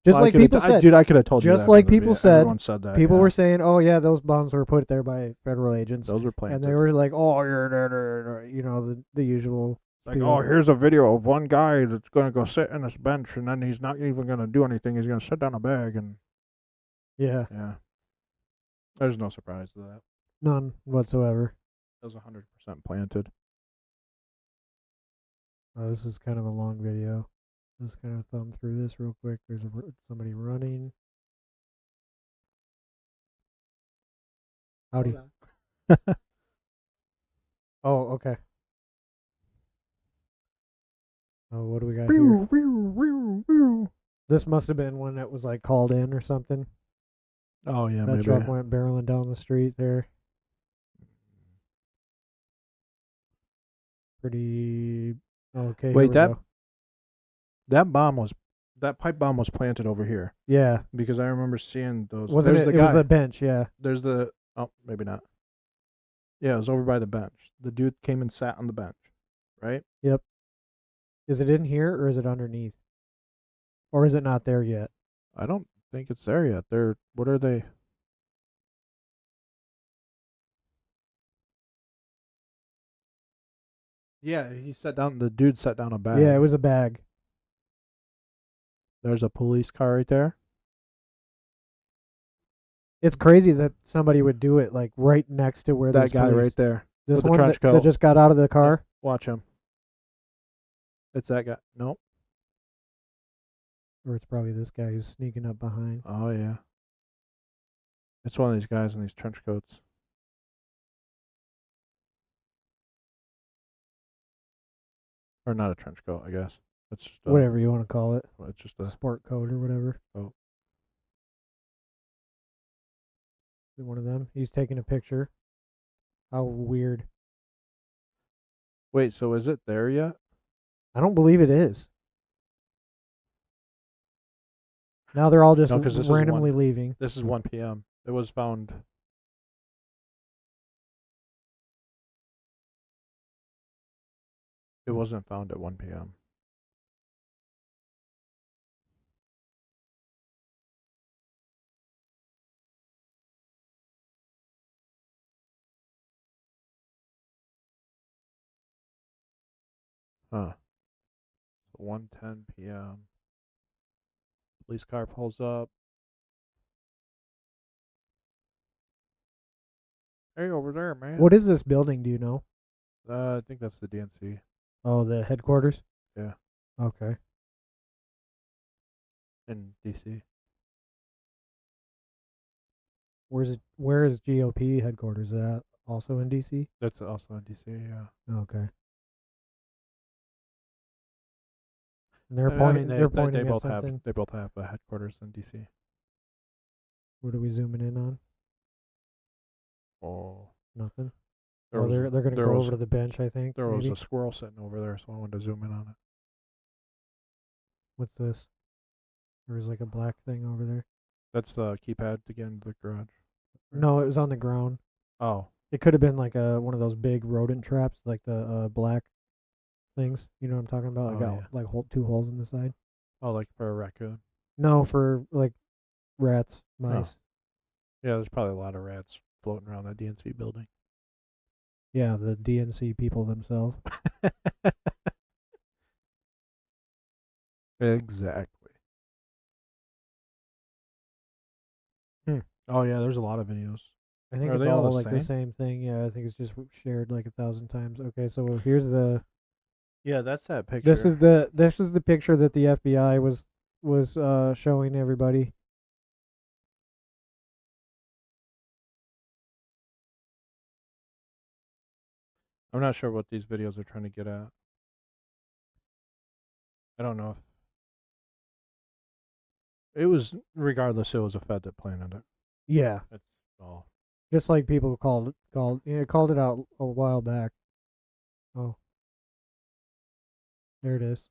Just I like could've people said. dude, I could have told you just that like from the people video. said, Everyone said that. People yeah. were saying, "Oh yeah, those bombs were put there by federal agents," Those were planted. and they were like, "Oh, the usual." like, people. oh, here's a video of one guy that's going to go sit on this bench, and then he's not even going to do anything. He's going to sit down a bag, and Yeah, yeah. There's no surprise to that. none whatsoever. That was 100% planted. This is kind of a long video. Just kind of thumb through this real quick. There's somebody running. Howdy. Oh, okay. Oh, what do we got here? This must have been one that was like called in or something. Oh yeah, That maybe. truck went barreling down the street there. Pretty okay. Wait, here we go. that pipe bomb was planted over here Yeah, because I remember seeing those. wasn't There's it? the It guy. was a bench. Yeah, There's the maybe not. Yeah, it was over by the bench. The dude came and sat on the bench, right? is it in here or is it underneath? Or is it not there yet? I don't think it's there yet. What are they? Yeah, he sat down. The dude sat down a bag. Yeah, it was a bag. There's a police car right there. It's crazy that somebody would do it like right next to where That there's guy police. right there. This with the one trench that coat. just got out of the car. Watch him. It's that guy. Nope. Or it's probably this guy who's sneaking up behind. Oh yeah. It's one of these guys in these trench coats. Or not a trench coat, I guess. It's just Whatever you want to call it. It's just a. Sport coat or whatever. Oh. One of them. He's taking a picture. How weird. Wait, so is it there yet? I don't believe it is. Now they're all just No, 'cause this is randomly one. leaving. This is 1 p.m. It was found. It wasn't found at 1 p.m. Huh. 1:10 p.m. Police car pulls up. Hey, over there, man. What is this building, do you know? I think that's the DNC. Oh, the headquarters? Yeah. Okay. In DC. Where is GOP headquarters? Is that also in DC? That's also in DC, yeah. Okay. And they're I pointing. mean, They're pointing they at both something. have headquarters in DC. What are we zooming in on? Oh, Nothing. there Oh, was they're gonna there go was- over to the bench, I think. there was maybe? a squirrel sitting over there, so I wanted to zoom in on it. What's this? There's like a black thing over there. That's the keypad to get into the garage. No, it was on the ground. Oh, It could have been like one of those big rodent traps, like the black things. You know what I'm talking about? Oh, Got yeah. like two holes in the side. like for a raccoon. No, for like rats, mice. Yeah, there's probably a lot of rats floating around that DNC building. Yeah, the DNC people themselves. Exactly. Oh yeah, there's a lot of videos. I think Are it's they all all the like the same? same thing. Yeah, I think it's just shared like 1,000 times. Okay, so here's the. Yeah, that's that picture. This is the picture that the FBI was showing everybody. I'm not sure what these videos are trying to get at. I don't know if it was. Regardless, it was a Fed that planted it. Yeah, That's all. just like people called it out a while back. Oh, there it is.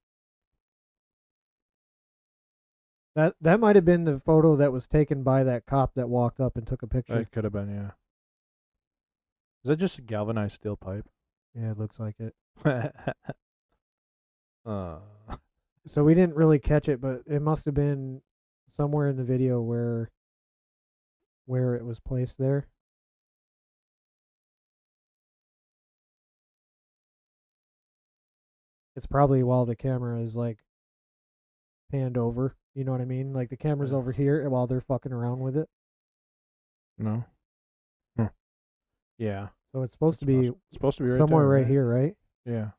That might have been the photo that was taken by that cop that walked up and took a picture. It could have been, yeah. Is that just a galvanized steel pipe? Yeah, it looks like it. uh, So we didn't really catch it, but it must have been somewhere in the video where it was placed there. It's probably while the camera is like panned over. You know what I mean? Like the camera's Yeah. over here and while they're fucking around with it. no. Yeah. So it's supposed to be It's supposed to be right somewhere there, right here, right? Yeah.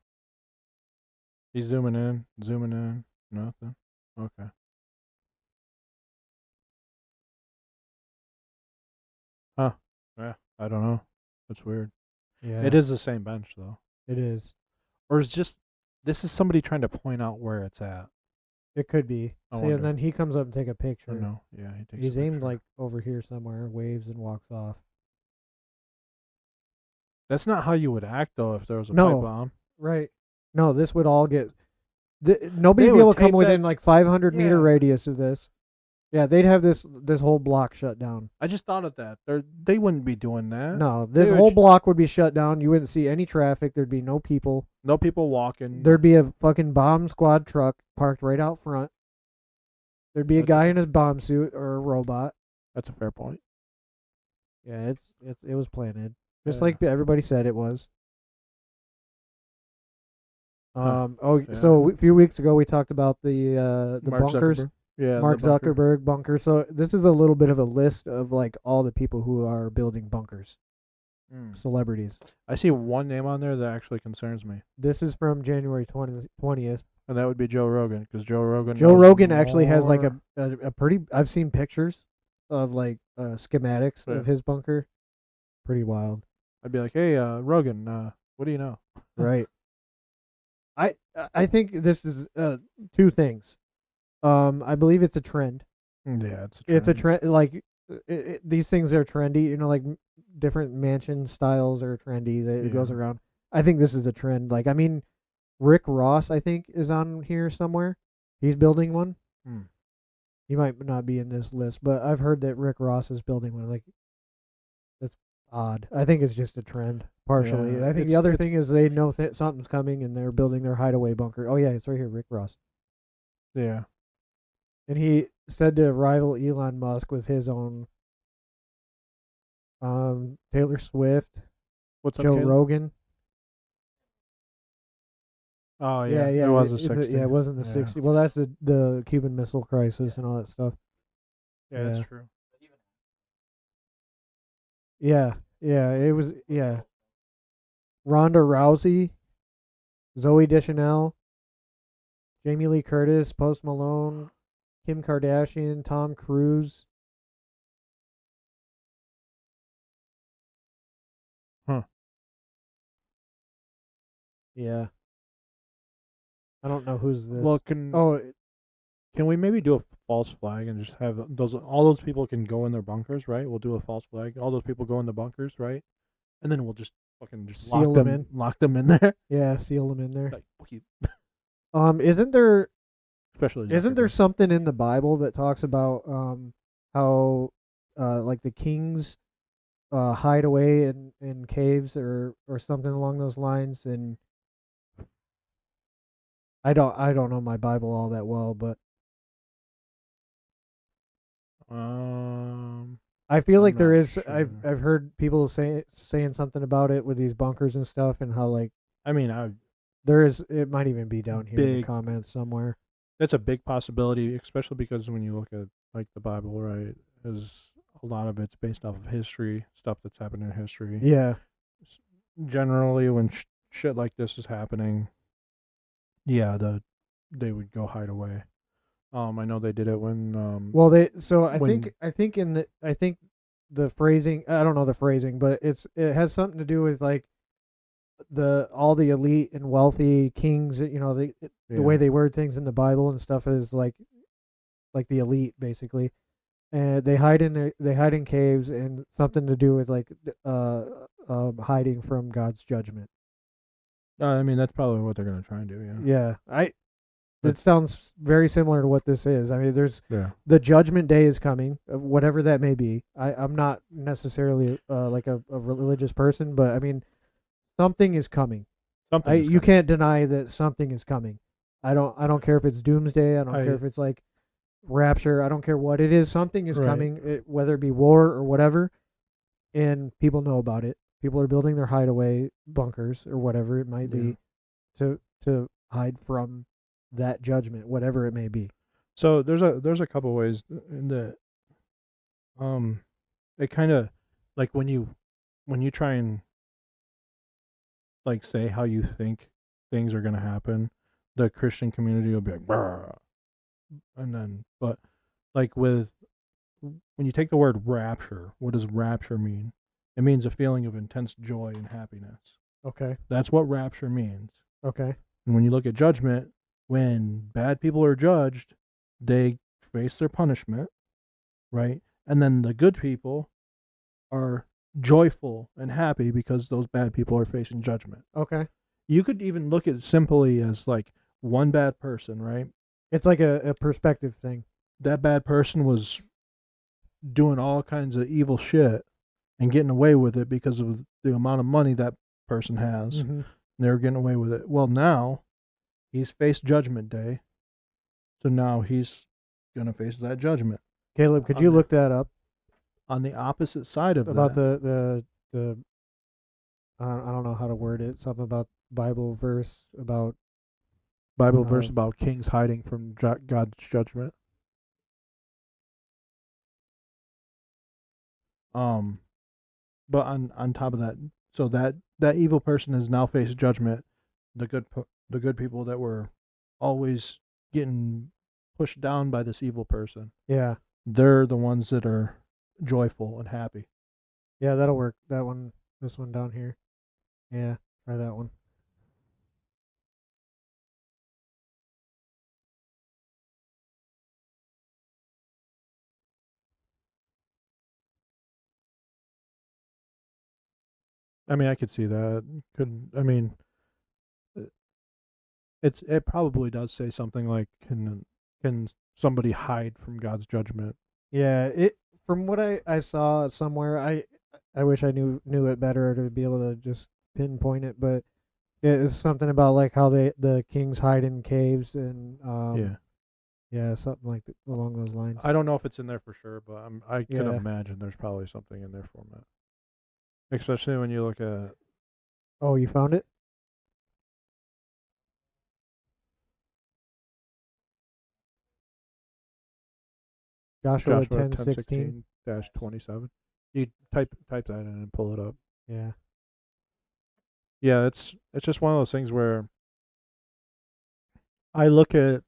He's zooming in. Nothing. Okay. Huh. Yeah. I don't know. That's weird. Yeah. It is the same bench though. It is. Or is just this is somebody trying to point out where it's at. It could be. I See, wonder. and then he comes up and take a Or picture. no. Yeah, he takes He's a aimed picture. like over here somewhere, waves and walks off. That's not how you would act though if there was a No. pipe bomb. Right. No, this would all get. Nobody They would be able would to come tape within that- like 500 meter Yeah. radius of this. Yeah, they'd have this whole block shut down. I just thought of that. They wouldn't be doing that. No, this They would whole sh- block would be shut down. You wouldn't see any traffic. There'd be no people. No people walking. There'd be a fucking bomb squad truck parked right out front. There'd be a That's guy in his bomb suit or a robot. That's a fair point. Yeah, it was planted. Just Yeah. like everybody said it was. Huh. So a few weeks ago we talked about the Mark bunkers. Zuckerberg. Yeah, Mark the bunker. Zuckerberg bunker. So this is a little bit of a list of like all the people who are building bunkers, celebrities. I see one name on there that actually concerns me, This is from January 20th. and that would be Joe Rogan, because Joe Rogan. Joe knows Rogan actually has like more- a pretty. I've seen pictures of like schematics Yeah. of his bunker. Pretty wild, I'd be like, hey, Rogan, what do you know? right? I think this is two things. I believe it's a trend. Yeah, it's a It's a trend. Like these things are trendy. You know, like different mansion styles are trendy. That it goes Yeah. around. I think this is a trend. Like I mean, Rick Ross I think is on here somewhere. He's building one. Hmm. He might not be in this list, but I've heard that Rick Ross is building one. Like that's odd. I think it's just a trend partially. Yeah, I think the it's- other it's- thing is they know something's coming and they're building their hideaway bunker. Oh yeah, it's right here, Rick Ross. Yeah. And he said to rival Elon Musk with his own Taylor Swift, What's up, Joe Caleb? Rogan. Oh Yeah, yeah, it was a in 60. yeah, it was in the Yeah. 60s. Well, that's the Cuban Missile Crisis and all that stuff. Yeah, Yeah. that's true. Yeah, it was, yeah. Ronda Rousey, Zoe Deschanel, Jamie Lee Curtis, Post Malone, Kim Kardashian, Tom Cruise. Huh. Yeah. I don't know who's this. Well, can we maybe do a false flag and just have all those people can go in their bunkers, right? We'll do a false flag. All those people go in the bunkers, right? And then we'll just fucking just Seal them lock them in there. yeah, seal them in there. Like, fuck you. Isn't there Especially Isn't there Zuckerberg. something in the Bible that talks about how like the kings hide away in caves or something along those lines? And I don't know my Bible all that well, but I feel I'm like there not is. I've sure. heard people saying something about it with these bunkers and stuff, and how like I mean, I there is. It might even be down here in the Big- comments somewhere. that's a big possibility, especially because when you look at like the Bible, right, is a lot of it's based off of history, stuff that's happened in history. Yeah. Generally, when shit like this is happening, yeah, they would go hide away. I know they did it when Well, they. So I When- think. I think the phrasing. I don't know the phrasing, but it has something to do with like all the elite and wealthy kings. You know, the way they word things in the Bible and stuff is like the elite basically, and they hide in caves, and something to do with like hiding from God's judgment. I mean, that's probably what they're gonna try and do. Yeah. Yeah, it That's- sounds very similar to what this is. I mean, there's Yeah. the judgment day is coming, whatever that may be. I'm not necessarily like a religious person, but I mean, something is coming. Something. is You coming. can't deny that something is coming. I don't care if it's doomsday. I don't care if it's like rapture. I don't care what it is. Something is Right. coming, whether it be war or whatever, and people know about it. People are building their hideaway bunkers or whatever it might Yeah. be to hide from that judgment, whatever it may be. So there's a couple ways in that it kind of like when you try and like say how you think things are gonna happen, the Christian community will be like, "Brr," and then but like when you take the word rapture, what does rapture mean? It means a feeling of intense joy and happiness. Okay. That's what rapture means. Okay. And when you look at judgment, when bad people are judged, they face their punishment, right? And then the good people are joyful and happy because those bad people are facing judgment. Okay. You could even look at it simply as like one bad person, right? It's like a perspective thing. That bad person was doing all kinds of evil shit and getting away with it because of the amount of money that person has. Mm-hmm. They're getting away with it. Well, now he's faced judgment day. So now he's going to face that judgment. Caleb, could you look that up On the opposite side of about that, the I don't know how to word it. Something about Bible verse about Bible verse about kings hiding from God's judgment. But on top of that, so that evil person has now faced judgment. The good people that were always getting pushed down by this evil person, yeah. they're the ones that are joyful and happy. Yeah, that'll work. That one, this one down here. Yeah, try that one. I mean, I could see that. It probably does say something like, can somebody hide from God's judgment? Yeah, it from what I saw somewhere, I wish I knew it better to be able to just pinpoint it, but it is something about like how the kings hide in caves and yeah, something like along those lines. I don't know if it's in there for sure, but I can Yeah. imagine there's probably something in there for that. Especially when you look at Oh, you found it? Joshua Joshua 10:16. 10:16-27. You type that in and pull it up. Yeah. Yeah, it's just one of those things where I look at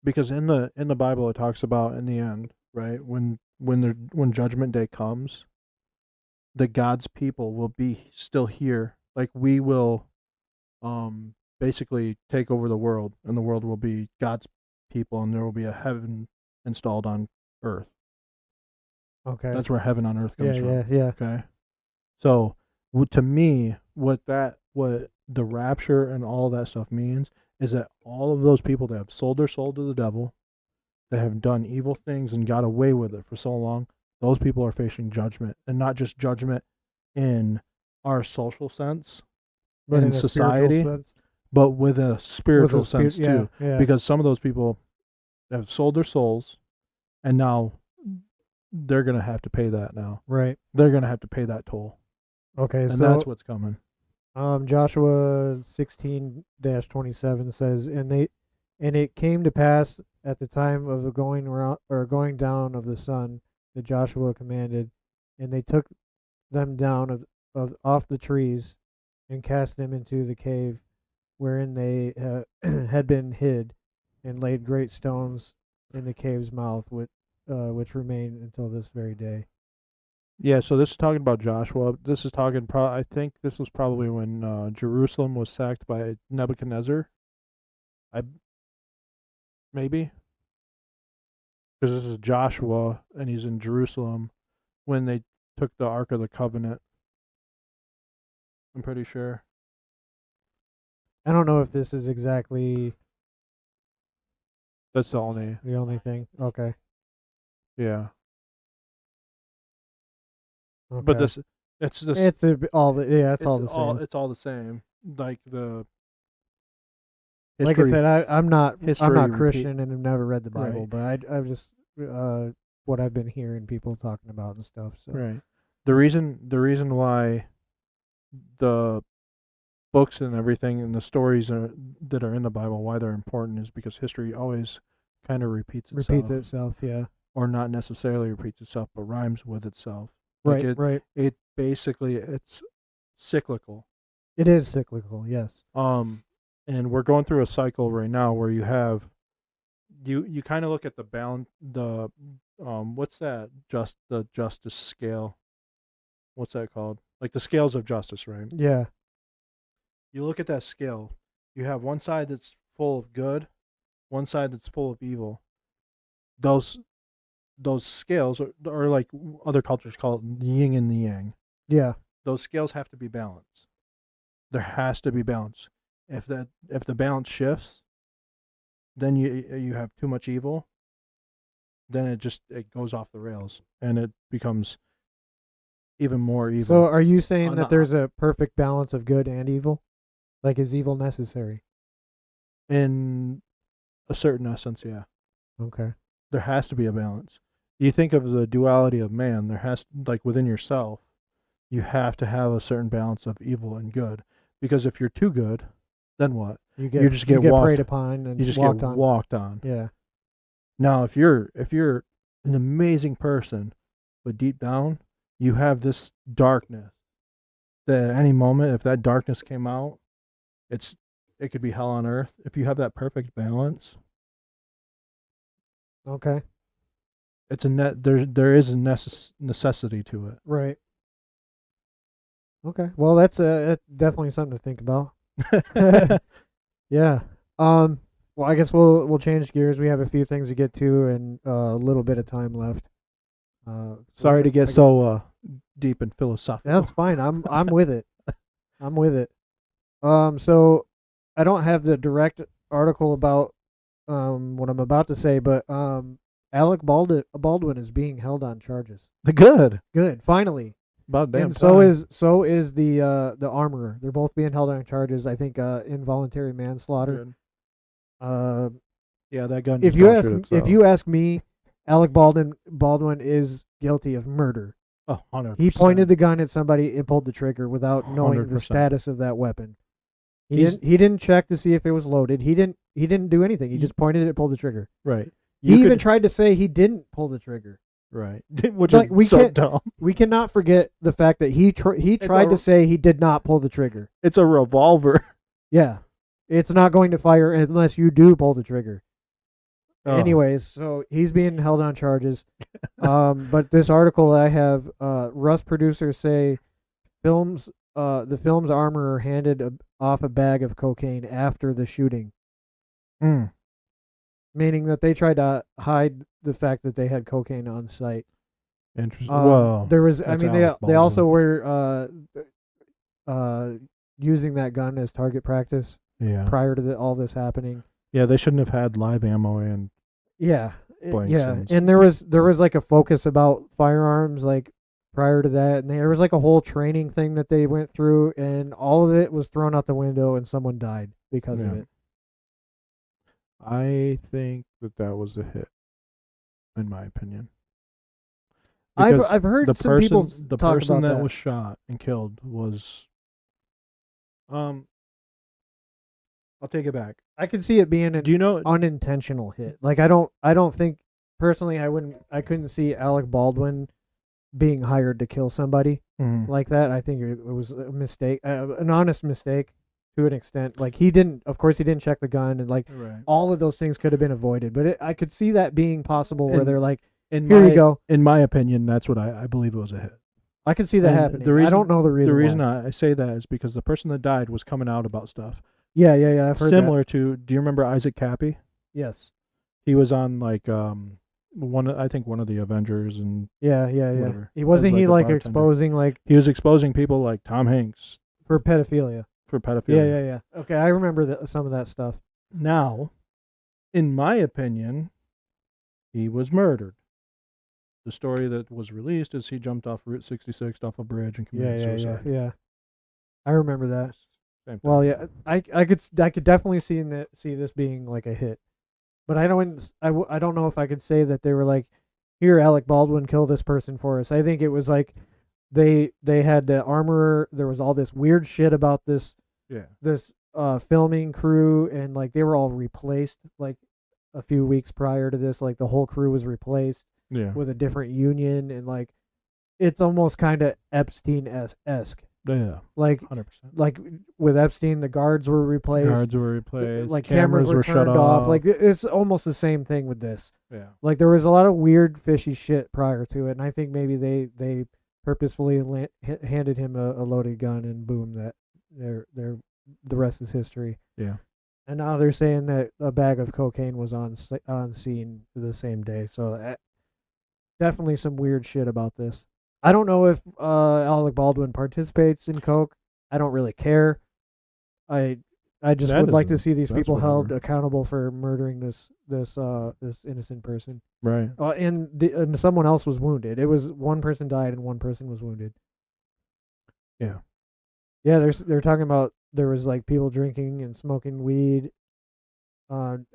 because in the Bible it talks about in the end, right? When judgment day comes, that God's people will be still here. Like we will basically take over the world, and the world will be God's people, and there will be a heaven installed on earth. Okay. That's where heaven on earth comes yeah, from. yeah. Okay. So to me, what the rapture and all that stuff means is that all of those people that have sold their soul to the devil, that have done evil things and got away with it for so long, those people are facing judgment, and not just judgment in our social sense, But in a spiritual society, sense. but with a spiritual sense yeah, too. yeah. Because some of those people, have sold their souls, and now they're gonna have to pay that. Now Right. they're gonna have to pay that toll, Okay. and So that's what's coming. Joshua 16-27 says, and it came to pass at the time of the going down of the sun that Joshua commanded, and they took them down of off the trees, and cast them into the cave wherein they had been hid, and laid great stones in the cave's mouth, which remain until this very day. Yeah, so this is talking about Joshua. This is talking. I think this was probably when Jerusalem was sacked by Nebuchadnezzar. Maybe because this is Joshua, and he's in Jerusalem when they took the Ark of the Covenant. I'm pretty sure. I don't know if this is exactly That's the only. the only thing. Okay. Yeah, Okay. but it's this. it's all the yeah, it's all the It's same. It's all the same. Like the. Like I history- said, I'm not history repeat- Christian and have never read the Bible, Right. but I've just what I've been hearing people talking about and stuff. So Right. The reason why the books and everything and the stories that are in the Bible, why they're important, is because history always kind of repeats itself. repeats itself. Yeah. Or not necessarily repeats itself, but rhymes with itself. Like Right. Right. It basically, it's cyclical. It is cyclical. Yes. And we're going through a cycle right now where you have, you kind of look at what's that? The justice scale. What's that called? Like the scales of justice, right? Yeah. You look at that scale. You have one side that's full of good, one side that's full of evil. Those scales are like other cultures call it the yin and the yang. Yeah. Those scales have to be balanced. There has to be balance. If the balance shifts, then you have too much evil. Then it goes off the rails and it becomes even more evil. So are you saying On that the- there's a perfect balance of good and evil? Like, is evil necessary? In a certain essence, yeah. Okay. There has to be a balance. You think of the duality of man, there has, like within yourself, you have to have a certain balance of evil and good. Because if you're too good, then what? You just get walked- preyed upon and You just walked get on. walked on. Yeah. Now, if you're an amazing person, but deep down you have this darkness that at any moment, if that darkness came out, it could be hell on earth. If you have that perfect balance, Okay. it's there is a necessity to it. Right. Okay. Well, that's definitely something to think about. Yeah. Well, I guess we'll change gears. We have a few things to get to and a little bit of time left. Sorry to get so deep and philosophical. That's fine. I'm with it. I'm with it. So I don't have the direct article about what I'm about to say, but Alec Baldwin is being held on charges. The good. Good. Finally. About damn And time. so is the armorer. They're both being held on charges. I think involuntary manslaughter. Good. Yeah, that gun. If just you don't ask shoot itself. if you ask me, Alec Baldwin is guilty of murder. Oh, 100%. He pointed the gun at somebody and pulled the trigger without knowing the 100%. status of that weapon. He He's- didn't check to see if it was loaded. He didn't do anything. He just pointed it and pulled the trigger. right. He even tried to say he didn't pull the trigger. right, which Like, we is so can't- dumb. We cannot forget the fact that he tried a- to say he did not pull the trigger. It's a revolver. Yeah. It's not going to fire unless you do pull the trigger. Oh. Anyways, so he's being held on charges. But this article I have, Rust producers say the film's armorer handed off a bag of cocaine after the shooting, Mm. meaning that they tried to hide the fact that they had cocaine on site. Interesting. Well, There was, I that's mean, Alec they also Baldwin. were using that gun as target practice yeah, prior to all this happening. yeah. They shouldn't have had live ammo in. Yeah, Blanks yeah, and- and there was like a focus about firearms like prior to that, and there was like a whole training thing that they went through, and all of it was thrown out the window, and someone died because of Yeah. it. I think that was a hit, in my opinion. I've heard the some people the talk person about that that. was shot and killed was I'll take it back. I could see it being an Do you know unintentional hit. Like I don't think personally I couldn't see Alec Baldwin being hired to kill somebody Mhm. like that. I think it was a mistake, an honest mistake to an extent. Like he didn't, of course, he didn't check the gun, and like right. all of those things could have been avoided. But I could see that being possible, where And they're like, In "Here my, you go." In my opinion, that's what I believe it was a hit. I could see that And happening. the reason- I don't know the reason. The reason why. I say that is because the person that died was coming out about stuff Yeah. I've heard that. similar to. Do you remember Isaac Cappy? Yes. He was on like one of the Avengers, and Yeah. Whatever. He wasn't As, he like, a like bartender. exposing like he was exposing people like Tom Hanks for pedophilia. for pedophilia. Yeah. Okay, I remember some of that stuff. Now, in my opinion, he was murdered. The story that was released is he jumped off Route 66 off a bridge and committed suicide. Yeah. I remember that. Same thing. Well, yeah, I could definitely see this being like a hit, but I don't know if I could say that they were like, here, Alec Baldwin, kill this person for us. I think it was like they had the armorer. There was all this weird shit about this filming crew, and like they were all replaced like a few weeks prior to this. Like the whole crew was replaced Yeah. with a different union, and like it's almost kind of Epstein-esque. Yeah. Like 100%. like with Epstein, the guards were replaced. Guards were replaced. Like cameras were shut turned off. Like it's almost the same thing with this. yeah. Like there was a lot of weird, fishy shit prior to it, and I think maybe they purposefully handed him a loaded gun, and boom, that the rest is history. Yeah. And now they're saying that a bag of cocaine was on scene the same day. So definitely some weird shit about this. I don't know if Alec Baldwin participates in coke. I don't really care. I just That would like to isn't- see these that's people held whatever. accountable for murdering this innocent person. Right. And someone else was wounded. It was one person died and one person was wounded. Yeah. Yeah, they're talking about there was like people drinking and smoking weed on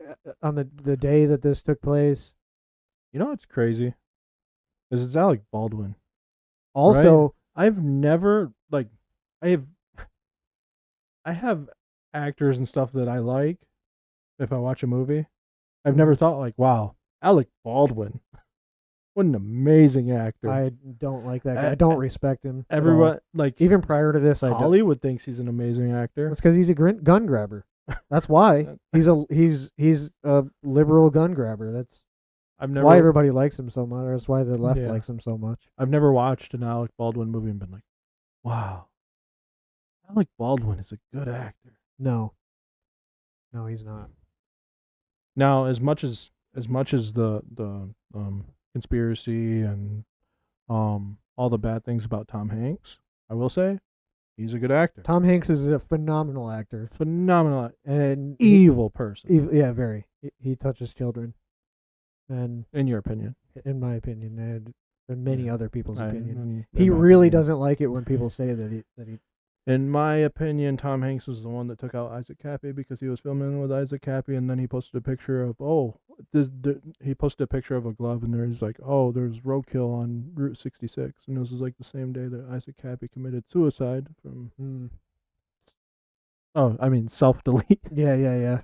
the day that this took place. You know what's crazy? Is it's Alec Baldwin. Also, I've never like I have actors and stuff that I like if I watch a movie. I've never thought like, wow, Alec Baldwin. What an amazing actor. I don't like that guy. I don't respect him. at all. Everyone like Even prior to this, I don't. Hollywood thinks he's an amazing actor. It's because he's a gun grabber. That's why he's a liberal gun grabber. That's I've why never everybody likes him so much. Or that's why the left Yeah. likes him so much. I've never watched an Alec Baldwin movie and been like, wow, Alec Baldwin is a good actor. No, he's not. Now, as much as the conspiracy and all the bad things about Tom Hanks, I will say he's a good actor. Tom Hanks is a phenomenal actor, Phenomenal, and evil person, yeah, very. He touches children, and in your opinion. in my opinion, and in many Yeah. other people's opinion, in he my really opinion. doesn't like it when people say that he. In my opinion, Tom Hanks was the one that took out Isaac Cappy because he was filming with Isaac Cappy, and then he posted a picture of he posted a picture of a glove, and there's like, oh, there's roadkill on Route 66, and this was like the same day that Isaac Cappy committed suicide from self delete. Yeah.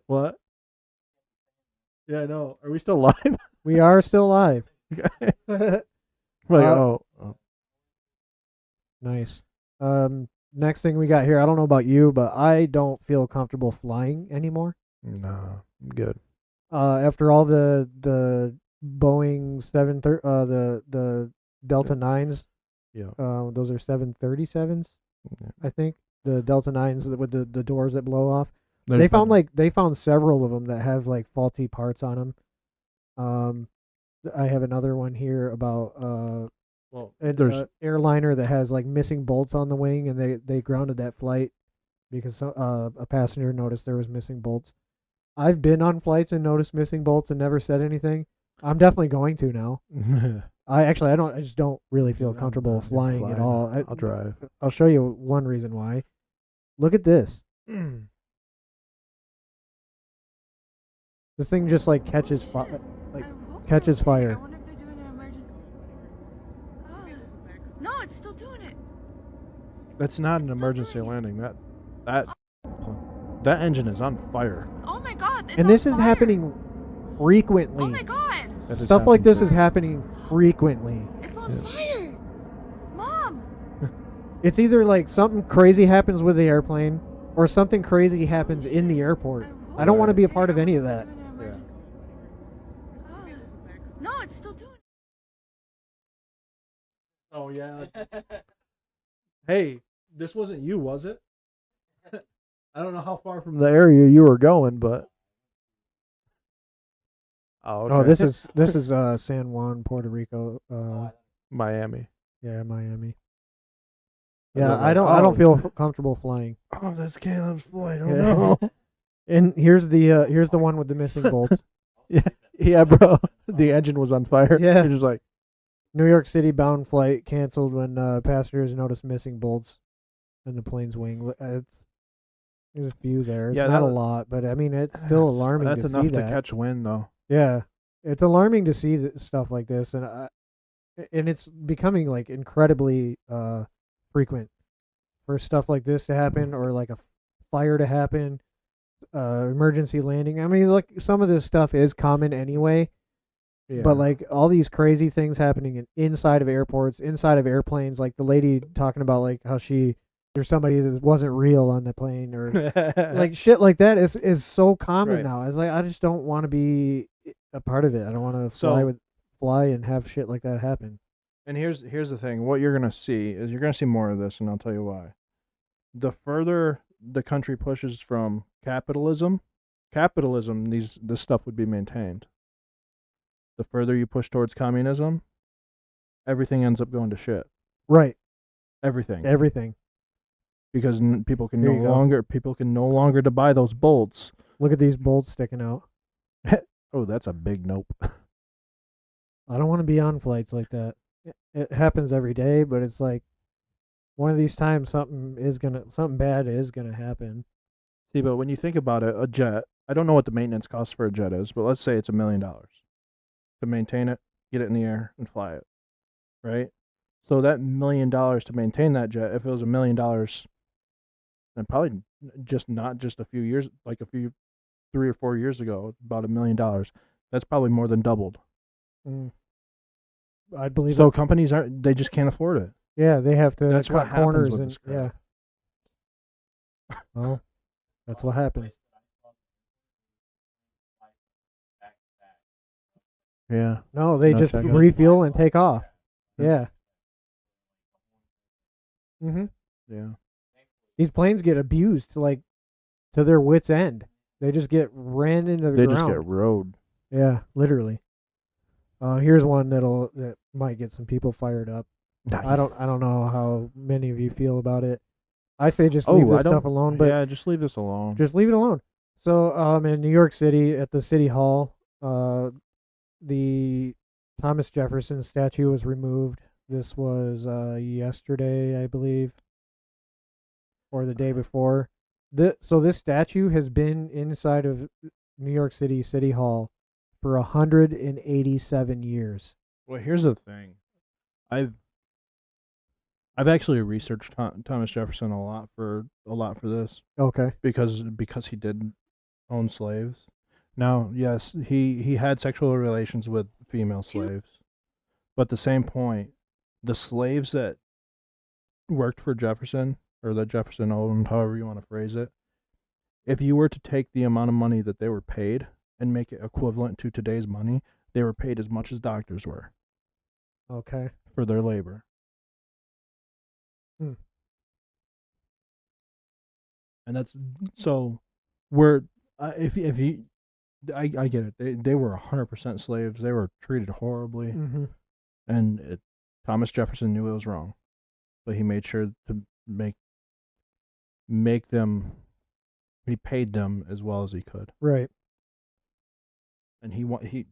What? Yeah, I know. Are we still live? We are still live. Like, Uh, Nice. Next thing we got here, I don't know about you, but I don't feel comfortable flying anymore. no, I'm good. After all the Boeing the Delta 9s, Yeah. those are 737s, Yeah. I think. The Delta 9s with the doors that blow off. There's They been- found several of them that have like faulty parts on them. I have another one here about well, an airliner that has like missing bolts on the wing, and they grounded that flight because a passenger noticed there was missing bolts. I've been on flights and noticed missing bolts and never said anything. I'm definitely going to now. I just don't really feel I'm comfortable not gonna flying fly. at all. I'll drive. I'll show you one reason why. Look at this. This thing just like catches fire. Like I hope catches they're okay. I fire. wonder if they're doing an emergency. Oh. No, it's still doing it. That's not an It's still emergency doing it. landing. That engine is on fire. Oh my god. It's And on this is fire. happening frequently. Oh my god. That Stuff like this is happening. happening frequently. It's on fire. Mom. It's either like something crazy happens with the airplane or something crazy happens in the airport. I don't want to be a part of any of that. Yeah. Oh. No, it's still doing it. Oh yeah. Hey, this wasn't you, was it? I don't know how far from the area you were going, but. Oh, okay. Oh, this is San Juan, Puerto Rico. Miami. Yeah, Miami. I Yeah, don't I know. don't Oh. feel comfortable flying. Oh, that's Caleb's flight. Oh Yeah. no. And here's the one with the missing bolts. Yeah, bro. The engine was on fire. Yeah. You're just like, New York City bound flight canceled when passengers noticed missing bolts in the plane's wing. There's a few there. It's Yeah, not a that- lot, but I mean it's still alarming that's to enough see to that. catch wind, though. Yeah, it's alarming to see stuff like this, and it's becoming like incredibly frequent for stuff like this to happen, or like a fire to happen, emergency landing. I mean, like some of this stuff is common anyway, Yeah. but like all these crazy things happening inside of airports, inside of airplanes, like the lady talking about like how there's somebody that wasn't real on the plane, or like shit like that is so common Right. now. It's like I just don't want to be a part of it. I don't want to So- fly and have shit like that happen. And here's the thing. What you're gonna see is you're gonna see more of this, and I'll tell you why. The further the country pushes from capitalism, this stuff would be maintained. The further you push towards communism, everything ends up going to shit. Right. Everything, Everything. because people can There no you go. longer to buy those bolts. Look at these bolts sticking out. Oh, that's a big nope. I don't want to be on flights like that. It happens every day, but it's like one of these times something bad is gonna happen. See, but when you think about it, a jet, I don't know what the maintenance cost for a jet is, but let's say it's $1 million to maintain it, get it in the air, and fly it, right? So that $1 million to maintain that jet, if it was $1 million, then probably not just a few years, like 3 or 4 years ago, about $1 million. That's probably more than doubled. Mm. I'd believe So it. companies they just can't afford it. Yeah, they have to That's cut what happens corners with and this crap. yeah. Well, that's what happens. Yeah. No, they No just check-in. refuel and take off. Yeah. Mhm. Yeah. These planes get abused to their wits' end. They just get ran into the They ground. just get rode. Yeah, literally. Here's one that might get some people fired up. Nice. I don't know how many of you feel about it. I say just Oh, leave this I don't- stuff alone, but yeah, just leave this alone. just leave it alone. So, in New York City at the City Hall, the Thomas Jefferson statue was removed. This was yesterday, I believe, or the day before. So this statue has been inside of New York City City Hall for 187 years. Well, here's the thing. I've actually researched Thomas Jefferson a lot for this Okay. because he did own slaves. Now, yes, he had sexual relations with female slaves, but at the same point, the slaves that worked for Jefferson or that Jefferson owned, however you want to phrase it, if you were to take the amount of money that they were paid and make it equivalent to today's money, they were paid as much as doctors were Okay. for their labor. Hmm. And that's so we're if you I get it. They were 100% slaves. They were treated horribly, Mm-hmm. and Thomas Jefferson knew it was wrong, but he made sure to make them. He paid them as well as he could, Right. and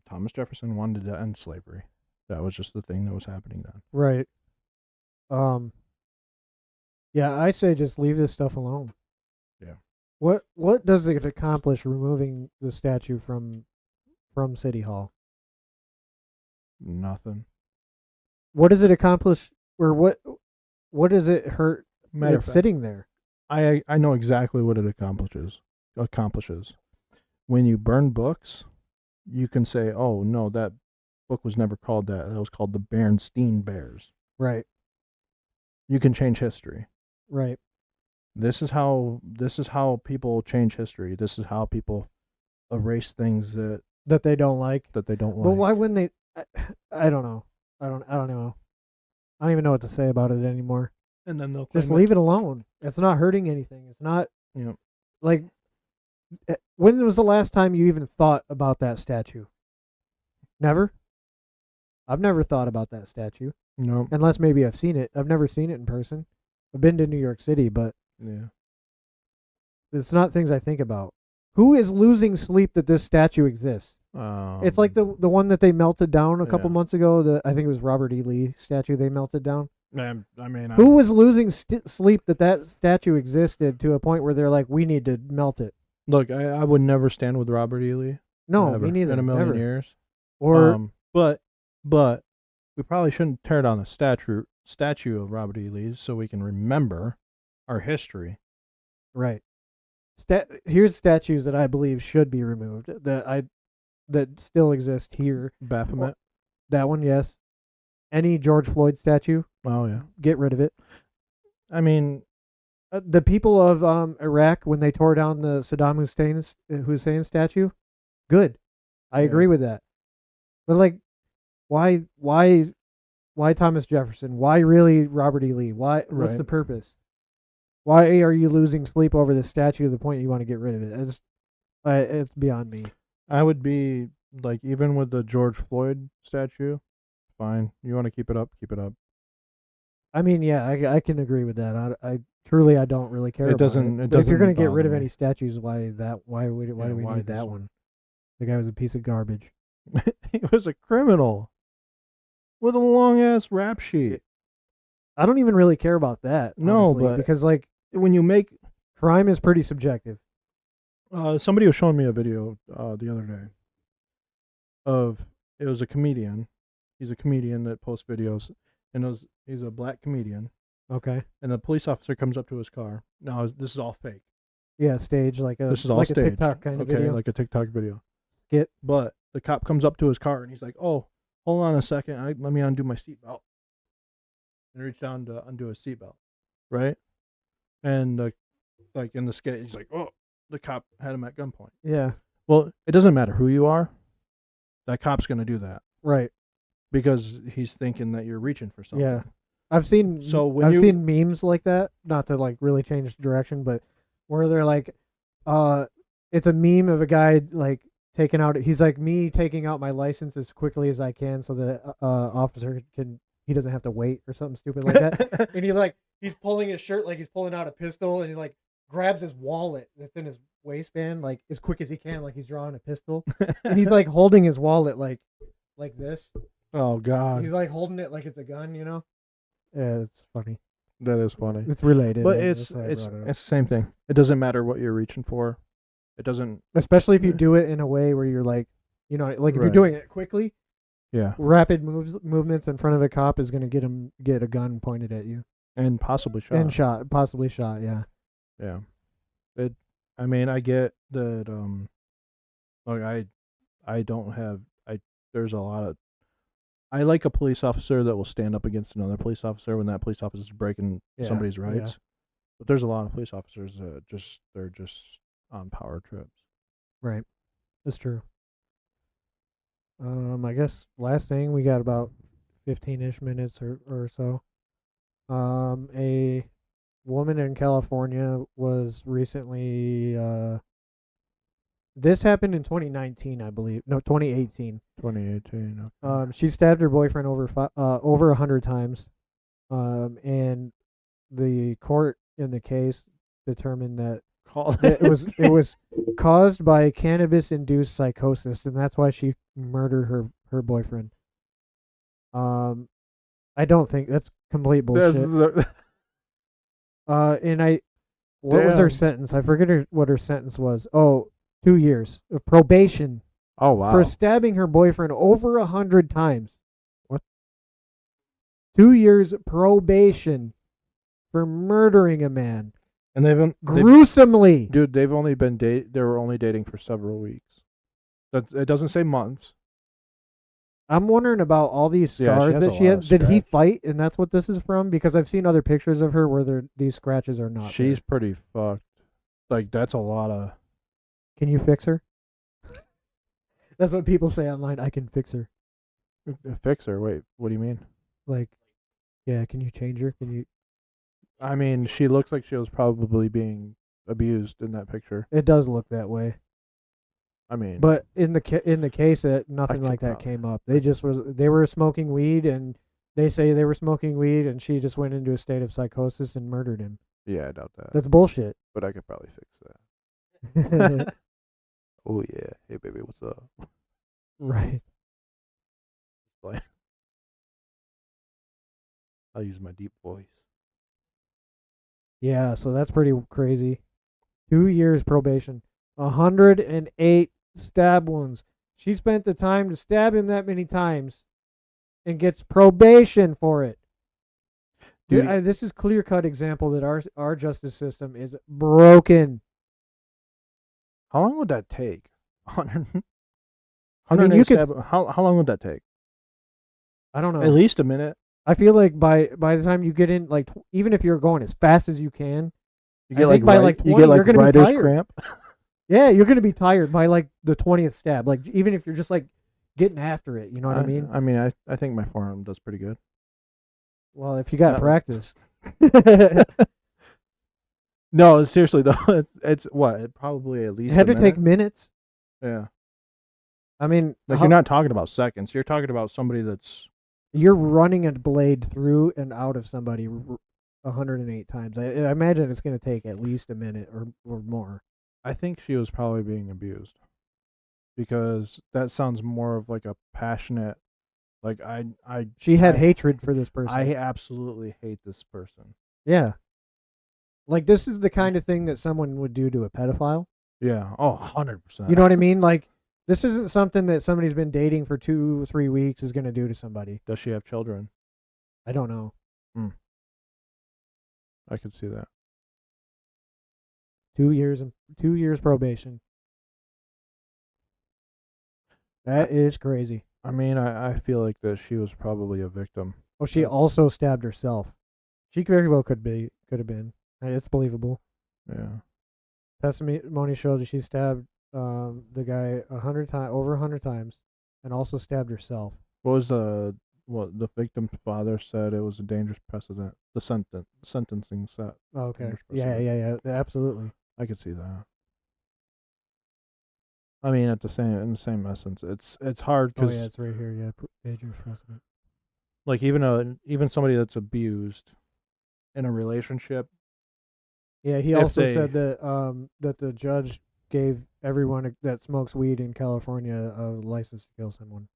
Thomas Jefferson wanted to end slavery. That was just the thing that was happening then. Right. Yeah, I say just leave this stuff alone. Yeah. What does it accomplish removing the statue from from City Hall? Nothing. What does it accomplish, or what does it hurt? Matter of It's fact, sitting there. I know exactly what it accomplishes. When you burn books, you can say, "Oh no, that book was never called that. That was called the Bernstein Bears." Right. You can change history. Right. This is how people change history. This is how people erase things that That they don't like. they don't But like. why wouldn't they? I don't know. I don't know. I don't even know what to say about it anymore. And then they'll Just claim leave it alone. It's not hurting anything. It's not You know, like. When was the last time you even thought about that statue? Never. I've never thought about that statue, no, unless maybe I've seen it. I've never seen it in person. I've been to New York City, but yeah. it's not things I think about. Who is losing sleep that this statue exists? It's like the one that they melted down a couple yeah. months ago. I think it was Robert E. Lee statue they melted down. I mean, Who was losing sleep that statue existed to a point where they're like, we need to melt it? look, I would never stand with Robert E. Lee. No, Never, me neither. in a million never. years. Or But we probably shouldn't tear down a statue of Robert E. Lee so we can remember our history. right. Here's statues that I believe should be removed that still exist here. Baphomet. That one, yes. Any George Floyd statue, Oh yeah. get rid of it. I mean, The people of Iraq, when they tore down the Saddam Hussein statue, good. I Yeah. agree with that. But like, why Thomas Jefferson? Why really Robert E. Lee? What's Right. the purpose? Why are you losing sleep over this statue to the point you want to get rid of it? It's beyond me. I would be like, even with the George Floyd statue, fine. You want to keep it up, keep it up. I mean, yeah, I can agree with that. I truly I don't really care. It about doesn't- It. it But if you're doesn't going to get rid bother of me. any statues, why that? Why do we Yeah, why need this that one? one? The guy was a piece of garbage. He was a criminal with a long ass rap sheet. I don't even really care about that. No, honestly, but- because like When you make crime is pretty subjective. somebody was showing me a video the other day of, it was a comedian. He's a comedian that posts videos, and he's a black comedian. Okay. And the police officer comes up to his car. Now this is all fake. Yeah, stage like a This is all like staged. a TikTok kind of okay, video. like a TikTok video. Skit. But the cop comes up to his car and he's like, "Oh, hold on a second. Let me undo my seatbelt." And reach down to undo his seatbelt, right? And like in the skit, he's like, "Oh," the cop had him at gunpoint. Yeah. Well, it doesn't matter who you are. That cop's gonna do that Right. because he's thinking that you're reaching for something. Yeah. I've seen So when I've you- seen memes like that, not to like really change direction, but where they're like it's a meme of a guy like taking out he's like me taking out my license as quickly as I can so the officer he doesn't have to wait or something stupid like that. And he's pulling his shirt like he's pulling out a pistol and he like grabs his wallet that's in his waistband like as quick as he can like he's drawing a pistol. And he's like holding his wallet like this. Oh God, He's like holding it like it's a gun, you know? Yeah, it's funny. that is funny. It's related. But that's why I it's brought it up. the same thing. It doesn't matter what you're reaching for. It doesn't. Especially if you do it in a way where you're like, you know, like if you're Right. doing it quickly, Yeah, rapid movements in front of a cop is going to get a gun pointed at you and possibly shot. and possibly shot. Yeah. Yeah. I mean, I get that. Like I don't have. There's a lot of. I like a police officer that will stand up against another police officer when that police officer is breaking Yeah, somebody's yeah. rights. But there's a lot of police officers that they're just on power trips. Right. That's true. I guess last thing we got about 15-ish minutes or so. A woman in California was recently this happened in 2019, I believe. No, 2018. 2018. Okay. She stabbed her boyfriend over 100 times. And the court in the case determined that it was caused by cannabis-induced psychosis, and that's why she murdered her boyfriend. I don't think that's complete bullshit. And what was her Damn. sentence? I forget what her sentence was. Oh, 2 years of probation. Oh wow. for stabbing her boyfriend over 100 times. What? 2 years probation for murdering a man And they've gruesomely. dude, they've only been they were only dating for several weeks. It doesn't say months. I'm wondering about all these Yeah, she scars has that a she lot has. of Did he scratch. fight, and that's what this is from? Because I've seen other pictures of her where these scratches are not. She's there. pretty fucked. Like that's a lot of. Can you fix her? That's what people say online. I can fix her. Fix her. Wait, what do you mean? Like, yeah, can you change her? Can you? I mean, she looks like she was probably being abused in that picture. It does look that way. I mean, But in the case that nothing could like that probably- came up. They were smoking weed, and they say they were smoking weed, and she just went into a state of psychosis and murdered him. yeah, I doubt that. That's bullshit. But I could probably fix that. Oh yeah, hey baby, what's up? Right. I'll use my deep voice. Yeah, so that's pretty crazy. 2 years probation. 108 stab wounds. She spent the time to stab him that many times and gets probation for it. Dude, This is clear-cut example that our justice system is broken. how long would that take? 100. I mean, you could. How long would that take? I don't know. At least a minute. I feel like by the time you get in, like even if you're going as fast as you can, You I get think like by, like, you 20, get like you're gonna be writer's tired. cramp. yeah, you're gonna be tired by like the 20th stab. Like even if you're just like getting after it, you know what I mean? I mean, I think my forearm does pretty good. Well, if you got That- practice. No, seriously though, it's what it probably at least It had a to take minute? minutes. Yeah, I mean, like how- you're not talking about seconds. You're talking about somebody that's you're running a blade through and out of somebody 108 times. I imagine it's going to take at least a minute or more. I think she was probably being abused because that sounds more of like a passionate, like She had I- hatred for this person. I absolutely hate this person. Yeah. Like this is the kind of thing that someone would do to a pedophile. Yeah. Oh, 100%. You know what I mean? Like this isn't something that somebody's been dating for 2 or 3 weeks is going to do to somebody. Does she have children? I don't know. I could see that. 2 years probation. That is crazy. I mean, I feel like that she was probably a victim. Oh, she also stabbed herself. She very well could have been. It's believable. Yeah. Testimony shows that she stabbed the guy 100 times, over 100 times, and also stabbed herself. What was what the victim's father said? It was a dangerous precedent. The sentencing set. Oh, okay. Dangerous Yeah, precedent. yeah, absolutely. I could see that. I mean, in the same essence, it's hard Oh because yeah, it's right here. Yeah, dangerous precedent. like even somebody that's abused in a relationship. Yeah, he If also they- said that the judge gave everyone that smokes weed in California a license to kill someone.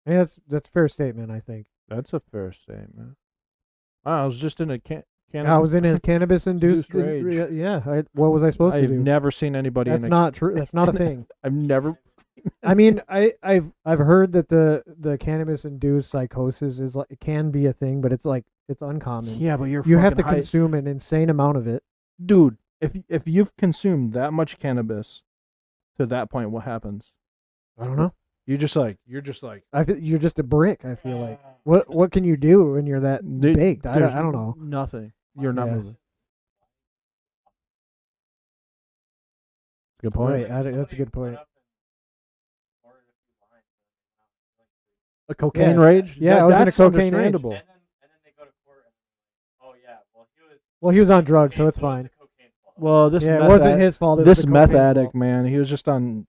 I mean, that's a fair statement, I think. That's a fair statement. I was just in a I was in a cannabis-induced Induced rage. Yeah, what was I supposed to I've do? never seen anybody That's in a. not true. That's not a thing. I've never. I mean, I've heard that the cannabis-induced psychosis is like it can be a thing, but it's uncommon. Yeah, but you're. You have to fucking high. consume an insane amount of it. Dude, if you've consumed that much cannabis, to that point, what happens? I don't know. You're just like. You're just a brick. I feel like. What can you do when you're that Dude, baked? I there's don't know. Nothing. You're not Yeah. moving. Good point. Right, that's a good point. A cocaine Yeah. rage? Yeah, I was in a that's cocaine rage. understandable. And then they go to court and oh yeah, Well, he was on drugs, so it's fine. Well, this Yeah, it meth wasn't ad- his fault. It was this the meth cocaine's addict fault. man, he was just on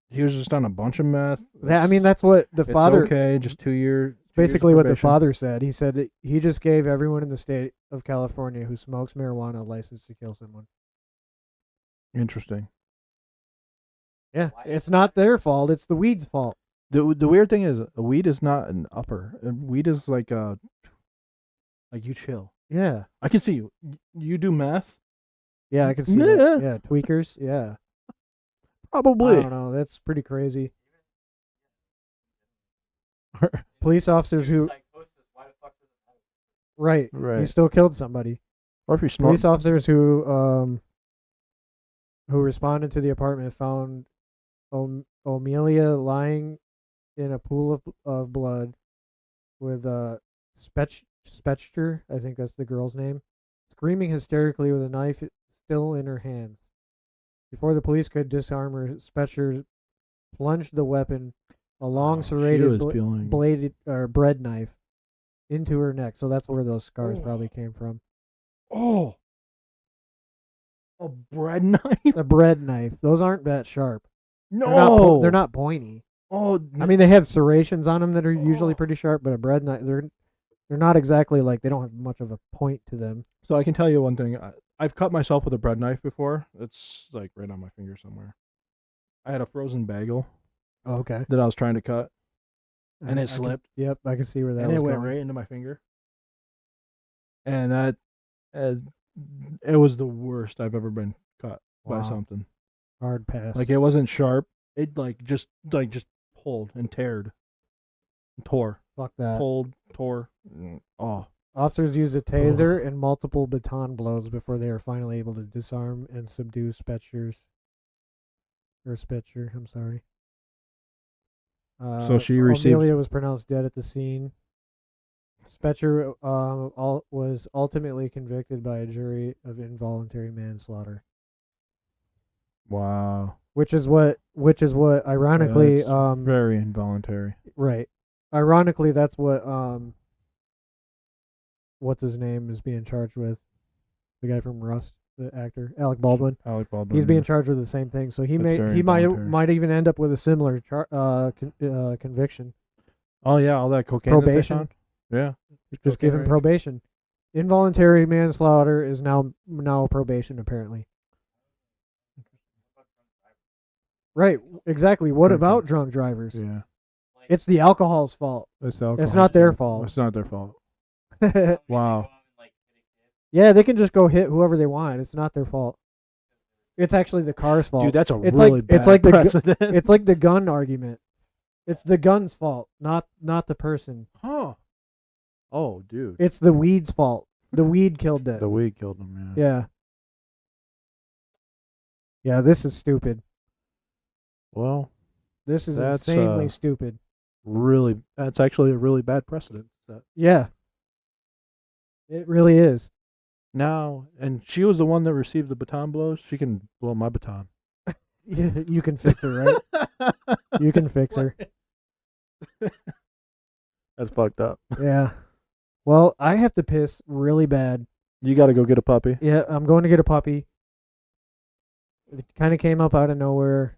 a bunch of meth. I mean, that's what the It's father. okay, just 2 years. Basically, what the probation. father said. He said that he just gave everyone in the state of California who smokes marijuana a license to kill someone. Interesting. Yeah, it's not their fault. It's the weed's fault. The weird thing is, weed is not an upper. Weed is like you chill. Yeah, I can see you. You do meth, yeah, I can see that. Yeah, tweakers. Yeah, I probably. don't know. That's pretty crazy. police officers who Psychosis. Why the fuck does it matter? right, Right. he still killed somebody. Or if you snort. Police officers who responded to the apartment found Amelia lying in a pool of blood with Specter, I think that's the girl's name, screaming hysterically with a knife still in her hands. Before the police could disarm her, Specter plunged the weapon, a long She serrated was feeling. bladed or bread knife, into her neck. So that's where those scars Oh. probably came from. Oh. A bread knife? A bread knife. Those aren't that sharp. No. They're not pointy. Oh. I mean, they have serrations on them that are usually Oh. pretty sharp, but a bread knife, they're not exactly like, they don't have much of a point to them. So I can tell you one thing. I've cut myself with a bread knife before. It's like right on my finger somewhere. I had a frozen bagel Oh, okay. that I was trying to cut, and I it can- slipped, Yep, I can see where that and was it went going. right into my finger. And that, it was the worst I've ever been cut by Wow. something. Hard pass. Like it wasn't sharp. It just pulled and tore, Fuck that. pulled, tore. Oh, Officers used a taser and multiple baton blows before they were finally able to disarm and subdue Specter. I'm sorry. So she received- Amelia was pronounced dead at the scene. Specter was ultimately convicted by a jury of involuntary manslaughter, wow. which is what ironically That's very involuntary. right. Ironically, that's what what's his name is being charged with. The guy from Rust, the actor, Alec Baldwin. Alec Baldwin. He's being yeah. charged with the same thing, so he That's very he might involuntary. even end up with a similar conviction. Oh yeah, all that cocaine. that they Probation. found? Yeah. Just give him range. probation. Involuntary manslaughter is now probation apparently. Right, exactly. What Drinking. about drunk drivers? Yeah. It's the alcohol's fault. It's alcohol. not their fault. It's not their fault. Yeah, Wow. they can just go hit whoever they want. It's not their fault. It's actually the car's fault. Dude, that's a It's really like- bad it's like the gu- precedent. It's like the gun argument. It's the gun's fault, not the person. huh. Oh, dude. It's the weed's fault. The weed killed it. The weed killed him, yeah. Yeah. Yeah, this is stupid. Well, This is That's, insanely stupid. that's actually a really bad precedent. Yeah. It really is. Now, and she was the one that received the baton blows. She can blow my baton. You can fix her, right? You can fix her. That's fucked up. Yeah. Well, I have to piss really bad. You got to go get a puppy. Yeah, I'm going to get a puppy. It kind of came up out of nowhere.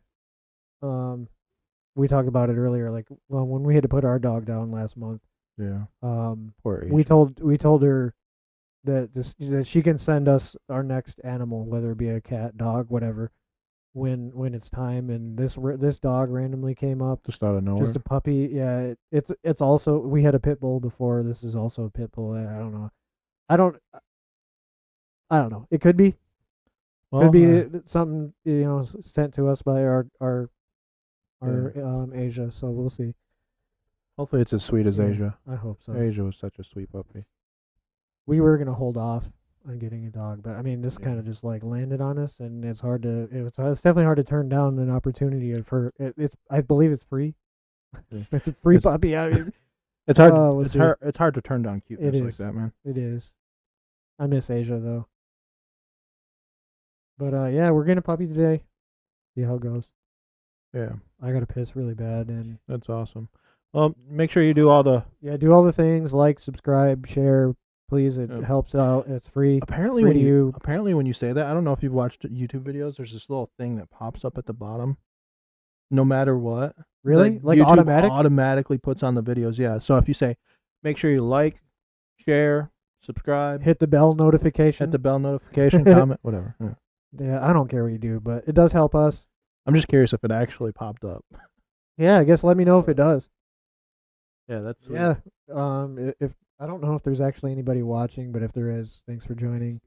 We talked about it earlier, like when we had to put our dog down last month. Yeah. Um, Poor we Asian. told her that that she can send us our next animal, whether it be a cat, dog, whatever, when it's time. And this dog randomly came up, Just out of nowhere. just a puppy. Yeah, it's also, we had a pit bull before. This is also a pit bull. I don't know. I don't know. It could be. Well, Could be something sent to us by our Asia. So we'll see. hopefully it's as sweet as Yeah. Asia. I hope so. Asia was such a sweet puppy. We were gonna hold off on getting a dog, but I mean, this Yeah. kind of just like landed on us, and it's hard to. It's definitely hard to turn down an opportunity for it's. I believe it's free. Yeah. It's a free It's- puppy. I mean, It's hard. we'll it's see. hard. It's hard to turn down cuteness It like is. that, man. It is. I miss Asia though. But yeah, we're getting a puppy today. See how it goes. Yeah, I gotta piss really bad, and that's awesome. Well, make sure you do all the. yeah, do all the things, like, subscribe, share, please. It Yeah. helps out. It's free. Apparently, Free when to you. apparently when you say that, I don't know if you've watched YouTube videos. There's this little thing that pops up at the bottom. No matter what, Really? that Like YouTube automatic? automatically puts on the videos. Yeah. So if you say, make sure you like, share, subscribe, Hit the bell notification. hit the bell notification, comment, whatever. Yeah. Yeah, I don't care what you do, but it does help us. I'm just curious if it actually popped up. Yeah, I guess let me know if it does. Yeah, that's sweet. Yeah. If I don't know if there's actually anybody watching, but if there is, thanks for joining.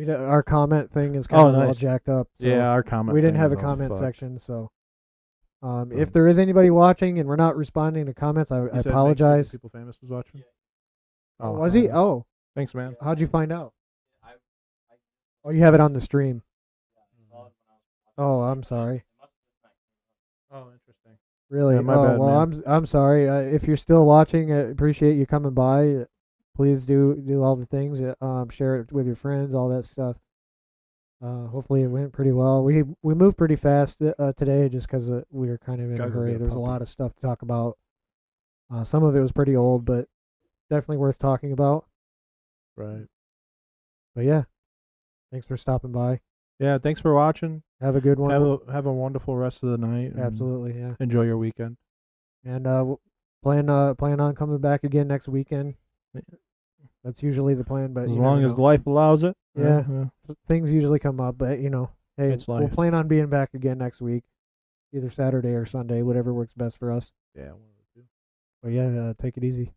Our comment thing is kind Oh, of all nice. jacked up. So Yeah, our comment. we didn't thing have a is all comment fucked. section, so If there is anybody watching and we're not responding to comments, I You said Main Street apologize. People Famous was watching. Oh, was he? Oh, Thanks, man. how'd you find out? Oh, you have it on the stream. Oh, I'm sorry. Oh, interesting. Really? Yeah, my oh, bad, well, man. I'm sorry. If you're still watching, I appreciate you coming by. Please do all the things. Share it with your friends, all that stuff. Hopefully it went pretty well. We moved pretty fast today just because we were kind of in Gotta a go hurry. get a There's a puppy. lot of stuff to talk about. Some of it was pretty old, but definitely worth talking about. Right. But yeah, thanks for stopping by. Yeah. Thanks for watching. Have a good one. Have a wonderful rest of the night. and Absolutely, yeah. Enjoy your weekend. And plan on coming back again next weekend. That's usually the plan, but As you long never as know. life allows it. Yeah. Things usually come up, but hey, It's we'll life. plan on being back again next week, either Saturday or Sunday, whatever works best for us. Yeah. But yeah, take it easy.